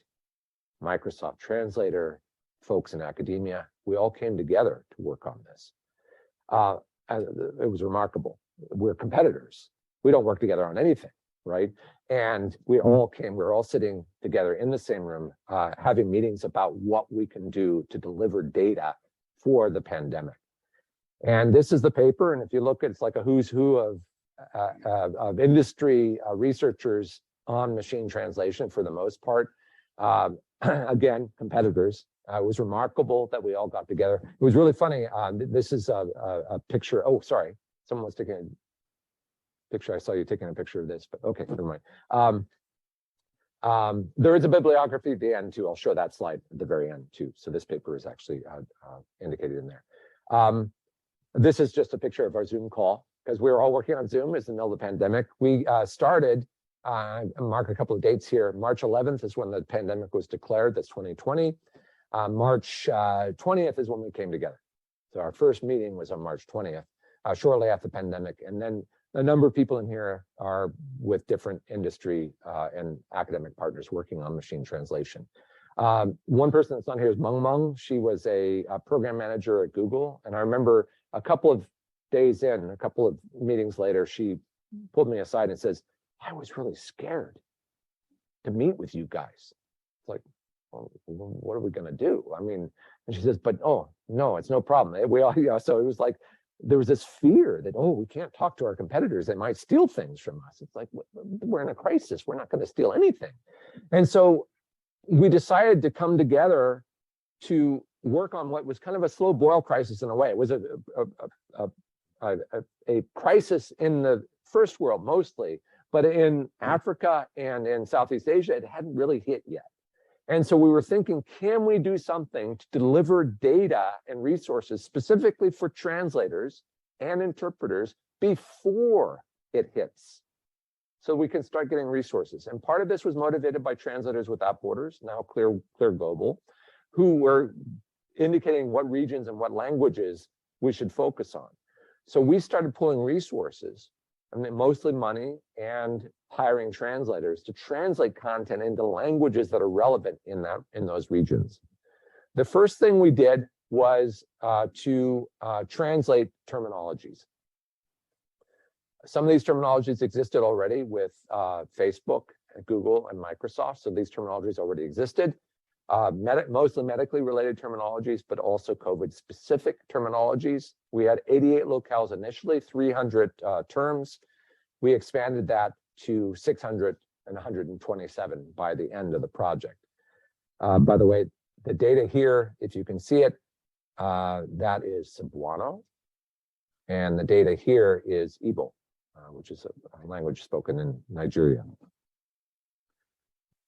Microsoft Translator, folks in academia, we all came together to work on this. And it was remarkable. We're competitors. We don't work together on anything, right? And we're all sitting together in the same room, having meetings about what we can do to deliver data for the pandemic. And this is the paper. And if you look, it's like a who's who of industry researchers on machine translation for the most part. Again, competitors. It was remarkable that we all got together. It was really funny. This is a picture. Oh, sorry. Someone was taking a picture. I saw you taking a picture of this, but okay, never mind. There is a bibliography at the end too. I'll show that slide at the very end too. So this paper is actually indicated in there. This is just a picture of our Zoom call because we were all working on Zoom. It's in the middle of the pandemic. We started, mark a couple of dates here. March 11th is when the pandemic was declared. That's 2020. March 20th is when we came together. So our first meeting was on March 20th, shortly after the pandemic. And then a number of people in here are with different industry and academic partners working on machine translation. One person that's on here is Meng Meng. She was a program manager at Google. And I remember a couple of days in, a couple of meetings later, she pulled me aside and says, I was really scared to meet with you guys. It's like, well, what are we going to do? I mean, and she says, but oh, no, it's no problem. We all, so it was like, there was this fear that, oh, we can't talk to our competitors. They might steal things from us. It's like, we're in a crisis. We're not going to steal anything. And so we decided to come together to work on what was kind of a slow boil crisis in a way. It was a crisis in the first world mostly, but in Africa and in Southeast Asia, it hadn't really hit yet. And so we were thinking, can we do something to deliver data and resources specifically for translators and interpreters before it hits, so we can start getting resources? And part of this was motivated by Translators Without Borders, now Clear Global, who were indicating what regions and what languages we should focus on. So we started pulling resources, I mean, mostly money, and hiring translators to translate content into languages that are relevant in those regions. The first thing we did was to translate terminologies. Some of these terminologies existed already with Facebook, Google, and Microsoft. So these terminologies already existed. Mostly medically related terminologies, but also COVID-specific terminologies. We had 88 locales initially, 300 terms. We expanded that to 600 and 127 by the end of the project. By the way, the data here, if you can see it, that is Cebuano. And the data here is Igbo, which is a language spoken in Nigeria.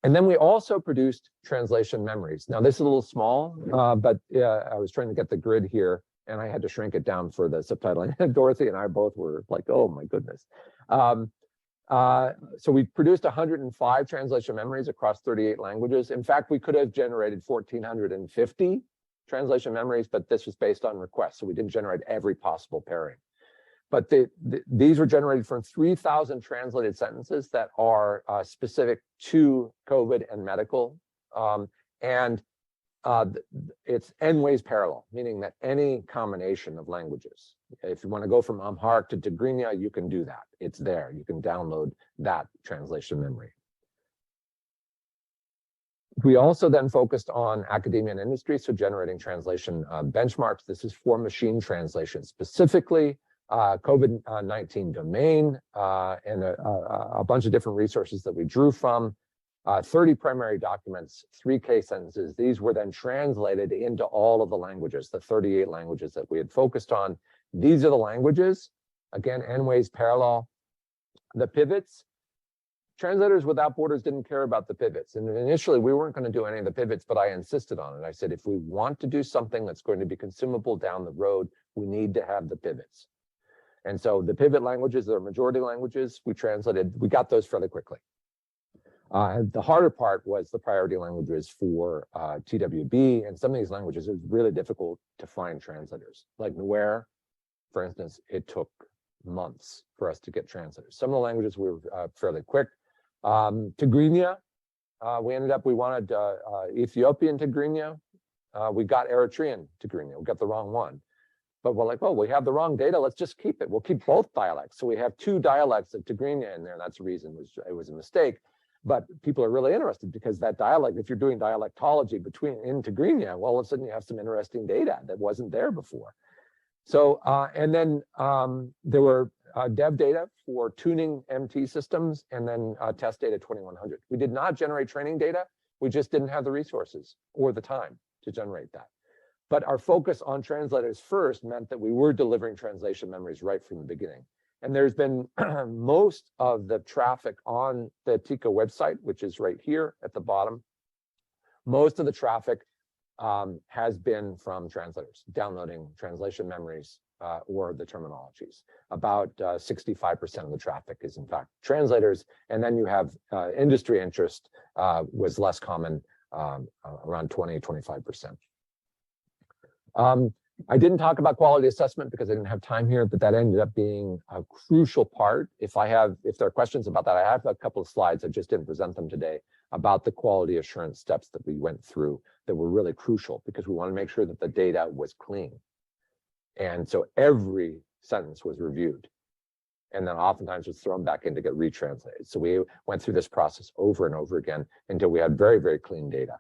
And then we also produced translation memories. Now, this is a little small, but I was trying to get the grid here, and I had to shrink it down for the subtitling. And Dorothy and I both were like, oh, my goodness. So we produced 105 translation memories across 38 languages. In fact, we could have generated 1,450 translation memories, but this was based on requests, so we didn't generate every possible pairing. But these were generated from 3,000 translated sentences that are specific to COVID and medical. It's N ways parallel, meaning that any combination of languages. If you want to go from Amharic to Tigrinya, you can do that. It's there. You can download that translation memory. We also then focused on academia and industry, so generating translation benchmarks. This is for machine translation, specifically COVID-19 domain, and a bunch of different resources that we drew from. 30 primary documents, 3 case sentences. These were then translated into all of the languages, the 38 languages that we had focused on. These are the languages. Again, N ways parallel. The pivots. Translators Without Borders didn't care about the pivots. And initially, we weren't going to do any of the pivots, but I insisted on it. I said, if we want to do something that's going to be consumable down the road, we need to have the pivots. And so the pivot languages, the majority languages, we translated, we got those fairly quickly. The harder part was the priority languages for TWB, and some of these languages, it was really difficult to find translators. Like Nuer, for instance, it took months for us to get translators. Some of the languages we were fairly quick. Tigrinya, we wanted Ethiopian Tigrinya. We got Eritrean Tigrinya, we got the wrong one. But we're like, oh, we have the wrong data, let's just keep it. We'll keep both dialects. So we have 2 dialects of Tigrinya in there. That's the reason it was a mistake. But people are really interested because that dialect, if you're doing dialectology in Tigrinya, well, all of a sudden you have some interesting data that wasn't there before. So, and then there were dev data for tuning MT systems, and then test data 2100. We did not generate training data. We just didn't have the resources or the time to generate that. But our focus on translators first meant that we were delivering translation memories right from the beginning. And there's been most of the traffic on the TICA website, which is right here at the bottom. Most of the traffic has been from translators, downloading translation memories or the terminologies. About 65% of the traffic is in fact translators. And then you have industry interest was less common, around 20, 25%. I didn't talk about quality assessment because I didn't have time here, but that ended up being a crucial part. If there are questions about that, I have a couple of slides. I just didn't present them today about the quality assurance steps that we went through that were really crucial because we want to make sure that the data was clean. And so every sentence was reviewed and then oftentimes was thrown back in to get retranslated. So we went through this process over and over again until we had very, very clean data.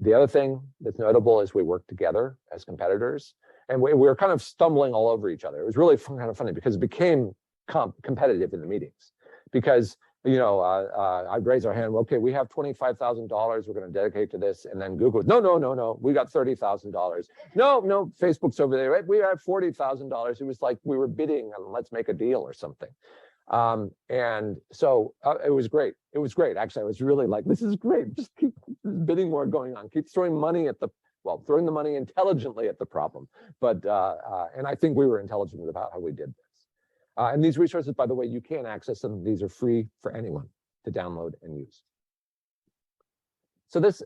The other thing that's notable is we worked together as competitors, and we were kind of stumbling all over each other. It was really kind of funny because it became competitive in the meetings. Because, you know, I'd raise our hand, okay, we have $25,000 we're going to dedicate to this, and then Google, no, we got $30,000. No, Facebook's over there, right? We have $40,000. It was like we were bidding on let's make a deal or something. And so it was great. It was great. Actually, I was really like, this is great. Just keep bidding more going on. Keep throwing money at throwing the money intelligently at the problem. But, and I think we were intelligent about how we did this. And these resources, by the way, you can access them. These are free for anyone to download and use. So this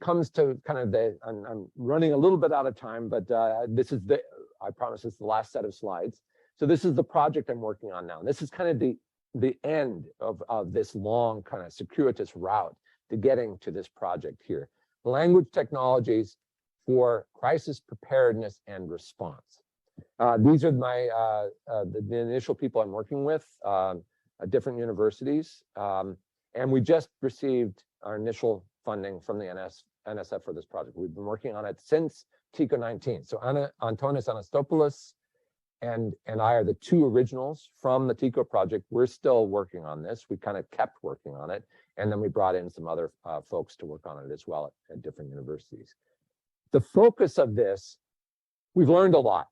comes to kind of I'm running a little bit out of time, but this is I promise it's the last set of slides. So this is the project I'm working on now. This is kind of the end of this long kind of circuitous route to getting to this project here. Language technologies for crisis preparedness and response. These are the initial people I'm working with at different universities. And we just received our initial funding from the NSF for this project. We've been working on it since TICA 19. So Antonis Anastopoulos and I are the two originals from the TICO project. We're still working on this. We kind of kept working on it. And then we brought in some other folks to work on it as well at different universities. The focus of this, we've learned a lot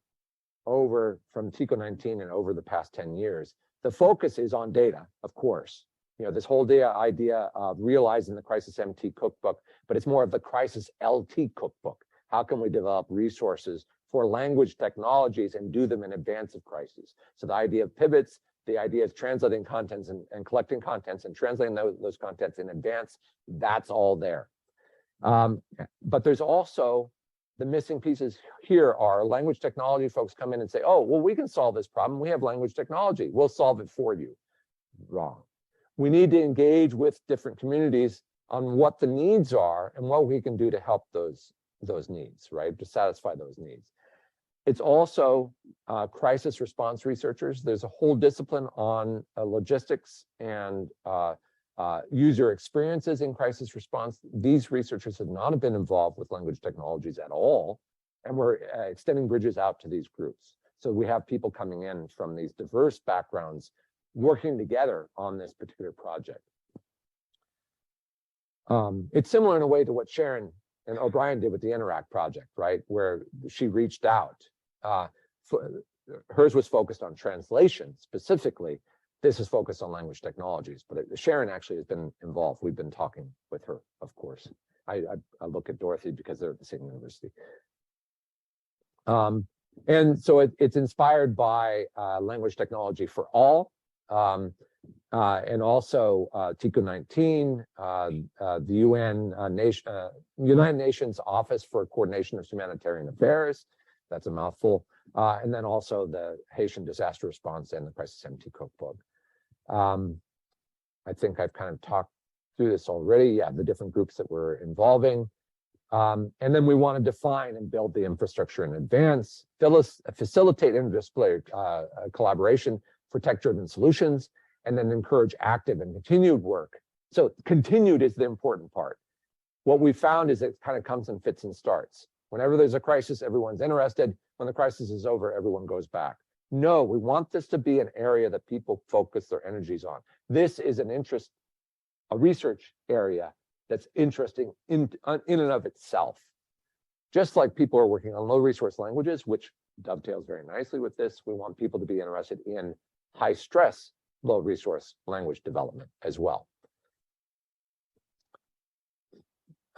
from TICO 19 and over the past 10 years. The focus is on data, of course. You know, this whole idea of realizing the Crisis MT cookbook, but it's more of the Crisis LT cookbook. How can we develop resources for language technologies and do them in advance of crises? So the idea of pivots, the idea of translating contents and collecting contents and translating those contents in advance, that's all there. But there's also the missing pieces here are language technology folks come in and say, oh, well, we can solve this problem. We have language technology. We'll solve it for you. Wrong. We need to engage with different communities on what the needs are and what we can do to help those needs, right? To satisfy those needs. It's also crisis response researchers. There's a whole discipline on logistics and user experiences in crisis response. These researchers have not been involved with language technologies at all, and we're extending bridges out to these groups. So we have people coming in from these diverse backgrounds working together on this particular project. It's similar in a way to what Sharon and O'Brien did with the Interact project, right? Where she reached out. Hers was focused on translation specifically. This is focused on language technologies, but Sharon actually has been involved. We've been talking with her, of course. I look at Dorothy because they're at the same university. And so it's inspired by language technology for all, and also TICO 19, the United Nations Office for Coordination of Humanitarian Affairs. That's a mouthful. And then also the Haitian Disaster Response and the Crisis MT Cookbook. I think I've kind of talked through this already. Yeah, the different groups that we're involving. And then we want to define and build the infrastructure in advance, facilitate interdisciplinary collaboration for tech-driven solutions, and then encourage active and continued work. So continued is the important part. What we found is it kind of comes in fits and starts. Whenever there's a crisis, everyone's interested. When the crisis is over, everyone goes back. No, we want this to be an area that people focus their energies on. This is a research area that's interesting in and of itself. Just like people are working on low resource languages, which dovetails very nicely with this, we want people to be interested in high stress, low resource language development as well.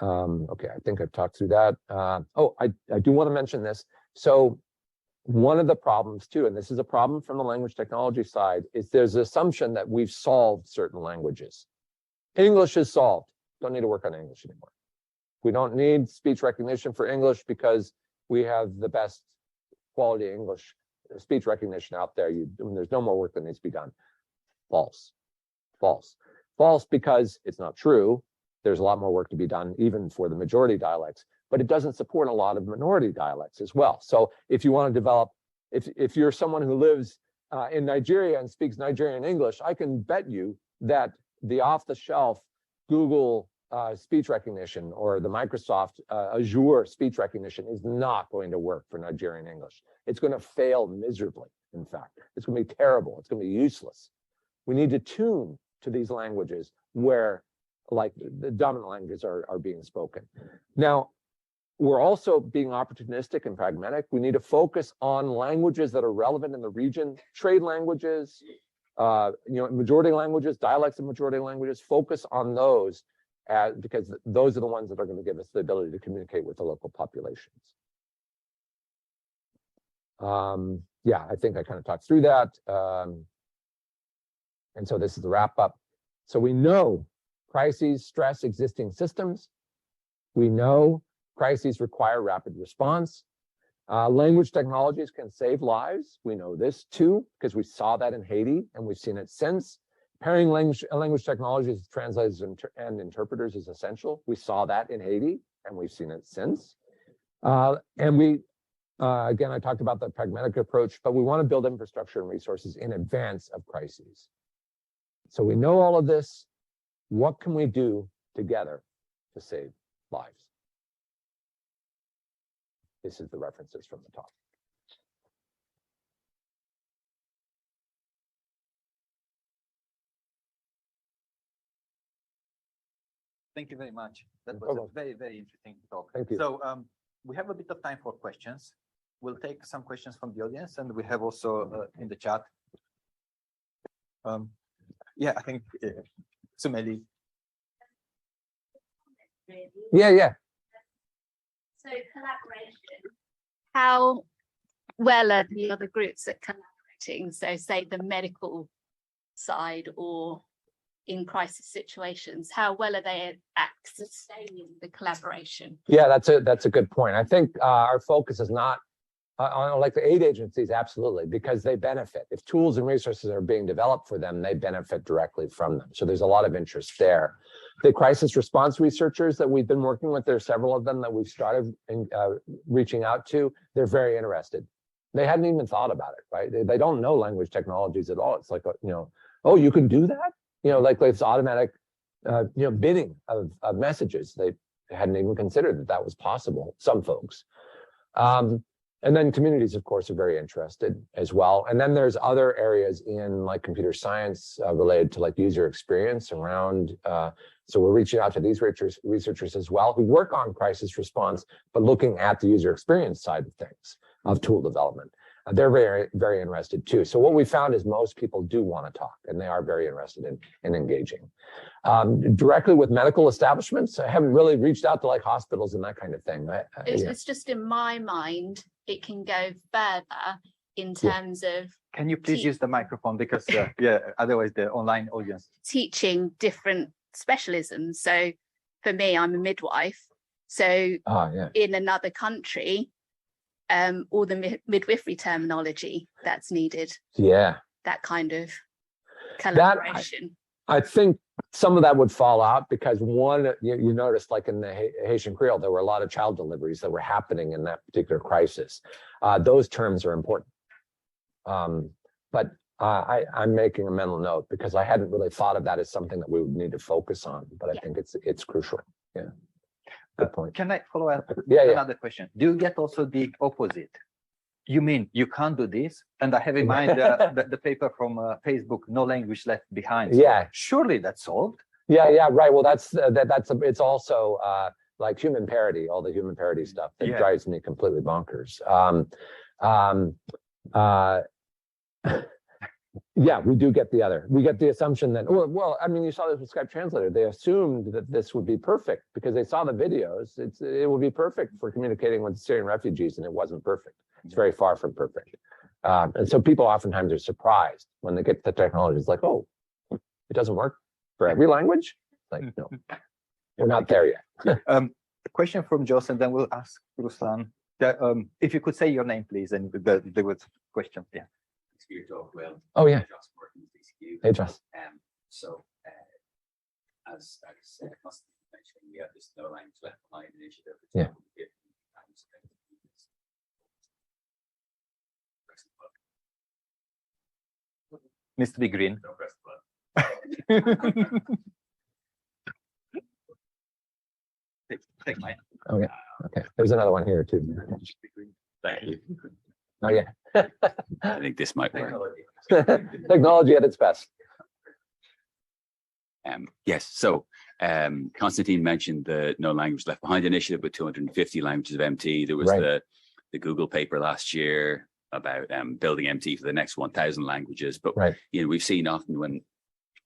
Okay, I think I've talked through that. Oh, I do want to mention this. So one of the problems too, and this is a problem from the language technology side, is there's an assumption that we've solved certain languages. English is solved. Don't need to work on English anymore. We don't need speech recognition for English because we have the best quality English speech recognition out there. There's no more work that needs to be done. False. False. False because it's not true. There's a lot more work to be done even for the majority dialects, but it doesn't support a lot of minority dialects as well. So if you want to develop, if you're someone who lives in Nigeria and speaks Nigerian English, I can bet you that the off-the-shelf Google speech recognition or the Microsoft Azure speech recognition is not going to work for Nigerian English. It's going to fail miserably, in fact. It's going to be terrible. It's going to be useless. We need to tune to these languages where like the dominant languages are being spoken. Now, we're also being opportunistic and pragmatic. We need to focus on languages that are relevant in the region, trade languages, majority languages, dialects of majority languages, focus on those because those are the ones that are going to give us the ability to communicate with the local populations. Yeah, I think I kind of talked through that. And so this is the wrap up. So we know crises stress existing systems. We know crises require rapid response. Language technologies can save lives. We know this too, because we saw that in Haiti and we've seen it since. Pairing language technologies with translators and interpreters is essential. We saw that in Haiti and we've seen it since. And we, again, I talked about the pragmatic approach, but we want to build infrastructure and resources in advance of crises. So we know all of this. What can we do together to save lives? This is the references from the talk. Thank you very much. That was a very, very interesting talk. Thank you. So we have a bit of time for questions. We'll take some questions from the audience, and we have also in the chat. Yeah, I think Sumeli. Yeah. So collaboration. How well are the other groups at collaborating? So say the medical side or in crisis situations, how well are they at sustaining the collaboration? Yeah, that's a good point. I think our focus is not on like the aid agencies, absolutely, because they benefit. If tools and resources are being developed for them, they benefit directly from them. So there's a lot of interest there. The crisis response researchers that we've been working with, there's several of them that we've started reaching out to. They're very interested. They hadn't even thought about it, right? They don't know language technologies at all. It's like, oh, you can do that? Like it's automatic, bidding of messages. They hadn't even considered that was possible, some folks. And then communities, of course, are very interested as well. And then there's other areas in like computer science related to like user experience around. So we're reaching out to these researchers as well who work on crisis response, but looking at the user experience side of things, of tool development. They're very, very interested too. So what we found is most people do want to talk, and they are very interested in engaging. Directly with medical establishments, I haven't really reached out to like hospitals and that kind of thing. It's just in my mind, it can go further in terms of. Can you please use the microphone, because otherwise the online audience. Teaching different specialisms. So for me, I'm a midwife. So in another country, all the midwifery terminology that's needed. Yeah. That kind of collaboration. I think some of that would fall out because one, you noticed like in the Haitian Kreyól, there were a lot of child deliveries that were happening in that particular crisis. Those terms are important. But I'm making a mental note because I hadn't really thought of that as something that we would need to focus on, but I think it's crucial. Yeah. Good point. Can I follow up with Yeah. another question? Do you get also the opposite? You mean you can't do this? And I have in mind the paper from Facebook, No Language Left Behind. So Yeah. surely that's solved. Yeah, right. Well, it's also like human parody, all the human parody stuff that drives me completely bonkers. Yeah, we do get the other. We get the assumption that, well, I mean, you saw this with Skype Translator. They assumed that this would be perfect because they saw the videos. It would be perfect for communicating with Syrian refugees, and it wasn't perfect. It's very far from perfect. And so people oftentimes are surprised when they get the technology. It's like, oh, it doesn't work for every language? Like, no, we're not there yet. A question from Jos, and then we'll ask Ruslan. If you could say your name, please, and there was a question. Yeah. For your talk, well. Oh yeah. Just working with DCQ. Hey, Joss. So as Constantine mentioned, we have this No Language Left Behind initiative. Yeah. Needs to be green. Don't press the button. Take mine. Okay. Okay. There's another one here too. Thank you. Oh yeah. I think this might work. Technology at its best. Yes. So Constantine mentioned the No Language Left Behind initiative with 250 languages of MT. There was the Google paper last year about building MT for the next 1,000 languages. But we've seen often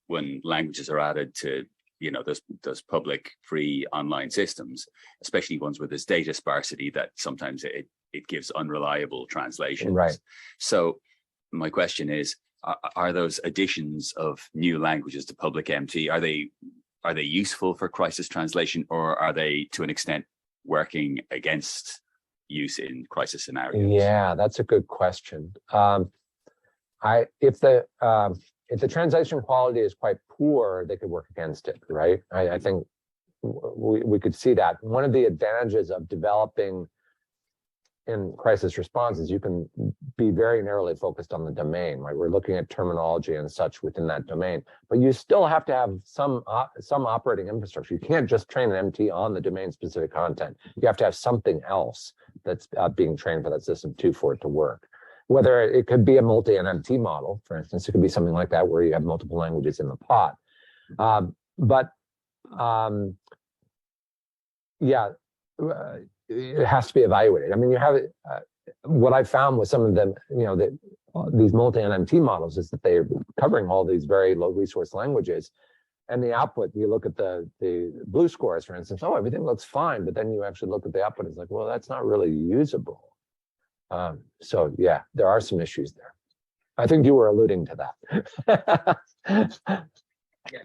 when languages are added to those public free online systems, especially ones where there's data sparsity, that sometimes it gives unreliable translations. Right. So my question is, are those additions of new languages to public MT, are they useful for crisis translation, or are they to an extent working against use in crisis scenarios? Yeah, that's a good question. If the translation quality is quite poor, they could work against it, right? I think we could see that. One of the advantages of developing in crisis response is you can be very narrowly focused on the domain, right? We're looking at terminology and such within that domain, but you still have to have some operating infrastructure. You can't just train an MT on the domain-specific content. You have to have something else that's being trained for that system too for it to work. Whether it could be a multi-NMT model, for instance, it could be something like that where you have multiple languages in the pot. But yeah, it has to be evaluated. I mean, you have what I found with some of them, these multi-NMT models is that they're covering all these very low resource languages. And the output, you look at the blue scores, for instance, oh, everything looks fine. But then you actually look at the output, it's like, well, that's not really usable. So yeah, there are some issues there. I think you were alluding to that. Yeah.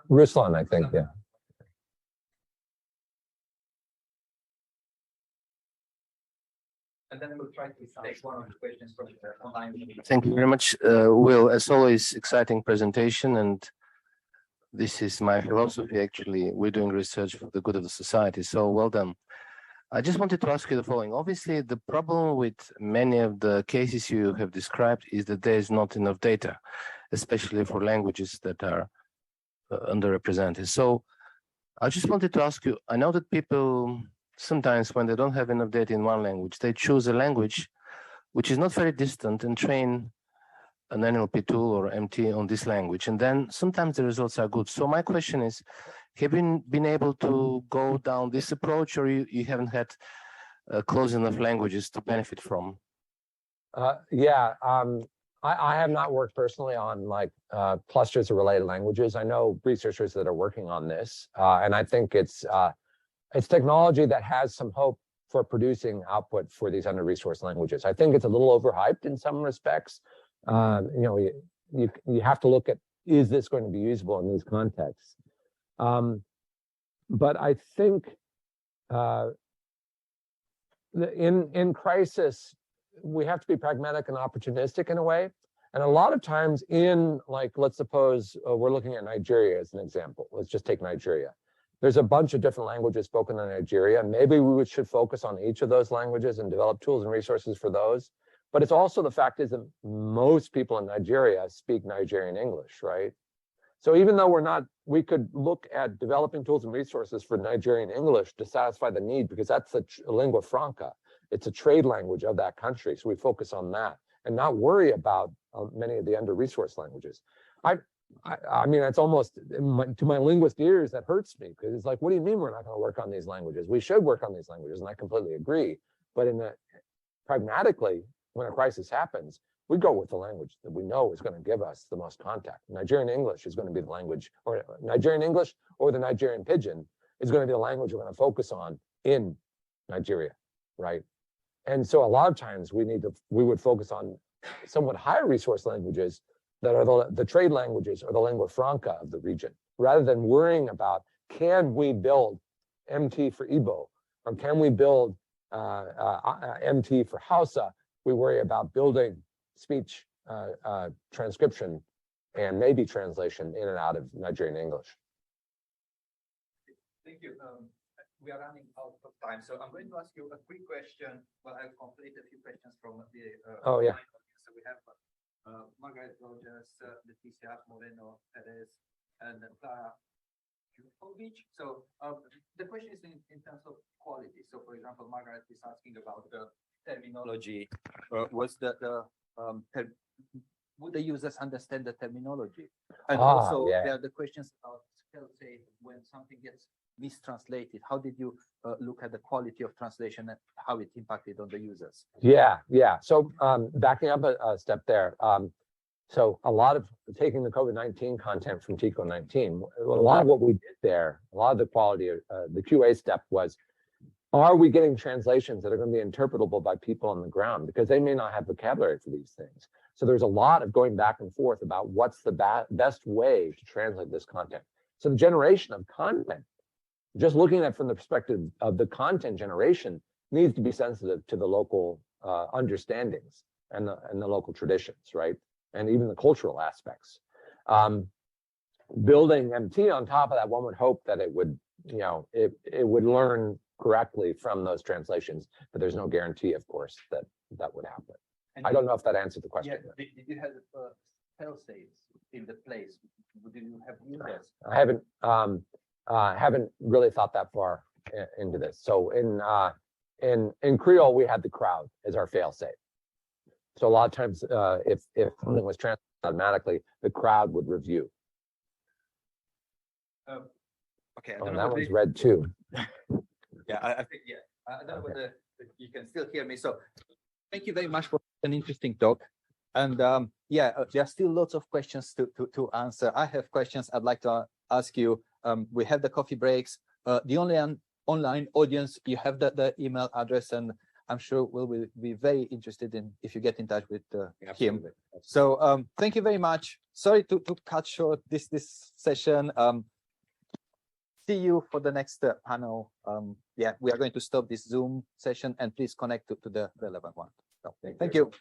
Ruslan, I think, yeah. And then we'll try to take one of the questions from the online. Thank you very much, Will. As always, exciting presentation, and this is my philosophy. Actually, we're doing research for the good of the society, so well done. I just wanted to ask you the following. Obviously, the problem with many of the cases you have described is that there is not enough data, especially for languages that are underrepresented. So I just wanted to ask you, I know that people sometimes when they don't have enough data in one language, they choose a language which is not very distant and train an NLP tool or MT on this language. And then sometimes the results are good. So my question is, have you been able to go down this approach, or you haven't had close enough languages to benefit from? Yeah, I have not worked personally on like clusters of related languages. I know researchers that are working on this, and I think it's technology that has some hope for producing output for these under-resourced languages. I think it's a little overhyped in some respects. You have to look at, is this going to be usable in these contexts? But I think in crisis, we have to be pragmatic and opportunistic in a way. And a lot of times in, like, let's suppose we're looking at Nigeria as an example. Let's just take Nigeria. There's a bunch of different languages spoken in Nigeria. Maybe we should focus on each of those languages and develop tools and resources for those. But it's also the fact is that most people in Nigeria speak Nigerian English, right? So even though we could look at developing tools and resources for Nigerian English to satisfy the need, because that's a lingua franca. It's a trade language of that country. So we focus on that and not worry about many of the under-resourced languages. I mean, it's almost to my linguist ears that hurts me, because it's like, what do you mean we're not going to work on these languages? We should work on these languages, and I completely agree. But pragmatically, when a crisis happens, we go with the language that we know is going to give us the most contact. Nigerian English is going to be the language, or Nigerian English or the Nigerian Pidgin is going to be the language we're going to focus on in Nigeria, right? And so a lot of times we would focus on somewhat higher resource languages that are the trade languages or the lingua franca of the region, rather than worrying about, can we build MT for Igbo, or can we build MT for Hausa? We worry about building speech transcription and maybe translation in and out of Nigerian English. Thank you. We are running out of time, so I'm going to ask you a quick question. Well, I'll complete a few questions from the Oh, yeah. So we have Margaret Rogers, Leticia Moreno Perez, and Clara Jukovic. So the question is in terms of quality. So, for example, Margaret is asking about the terminology. Would the users understand the terminology? And also, yeah. there are the questions about spell-safe when something gets mistranslated. How did you look at the quality of translation and how it impacted on the users? Yeah. So backing up a step there. So a lot of taking the COVID-19 content from TICO-19, a lot of what we did there, a lot of the quality, the QA step was, are we getting translations that are going to be interpretable by people on the ground? Because they may not have vocabulary for these things. So there's a lot of going back and forth about what's the best way to translate this content. So the generation of content, just looking at it from the perspective of the content generation, needs to be sensitive to the local understandings and the local traditions, right? And even the cultural aspects. Building MT on top of that, one would hope that it would, it would learn correctly from those translations, but there's no guarantee, of course, that would happen. And I don't know if that answered the question. Yeah, did you have fail-safes in the place? Did you have users? I haven't really thought that far into this. So in Kreyól, we had the crowd as our fail-safe. So a lot of times, if something was translated automatically, the crowd would review. Okay, I Oh, don't and know that whether one's red too. Yeah, I think, yeah, I don't know whether you can still hear me. So thank you very much for an interesting talk. And yeah, there are still lots of questions to answer. I have questions I'd like to ask you. We have the coffee breaks. The online audience, you have the email address, and I'm sure we'll be very interested in if you get in touch with him. So thank you very much. Sorry to cut short this session. See you for the next panel. Yeah, we are going to stop this Zoom session, and please connect to the relevant one. So, thank you.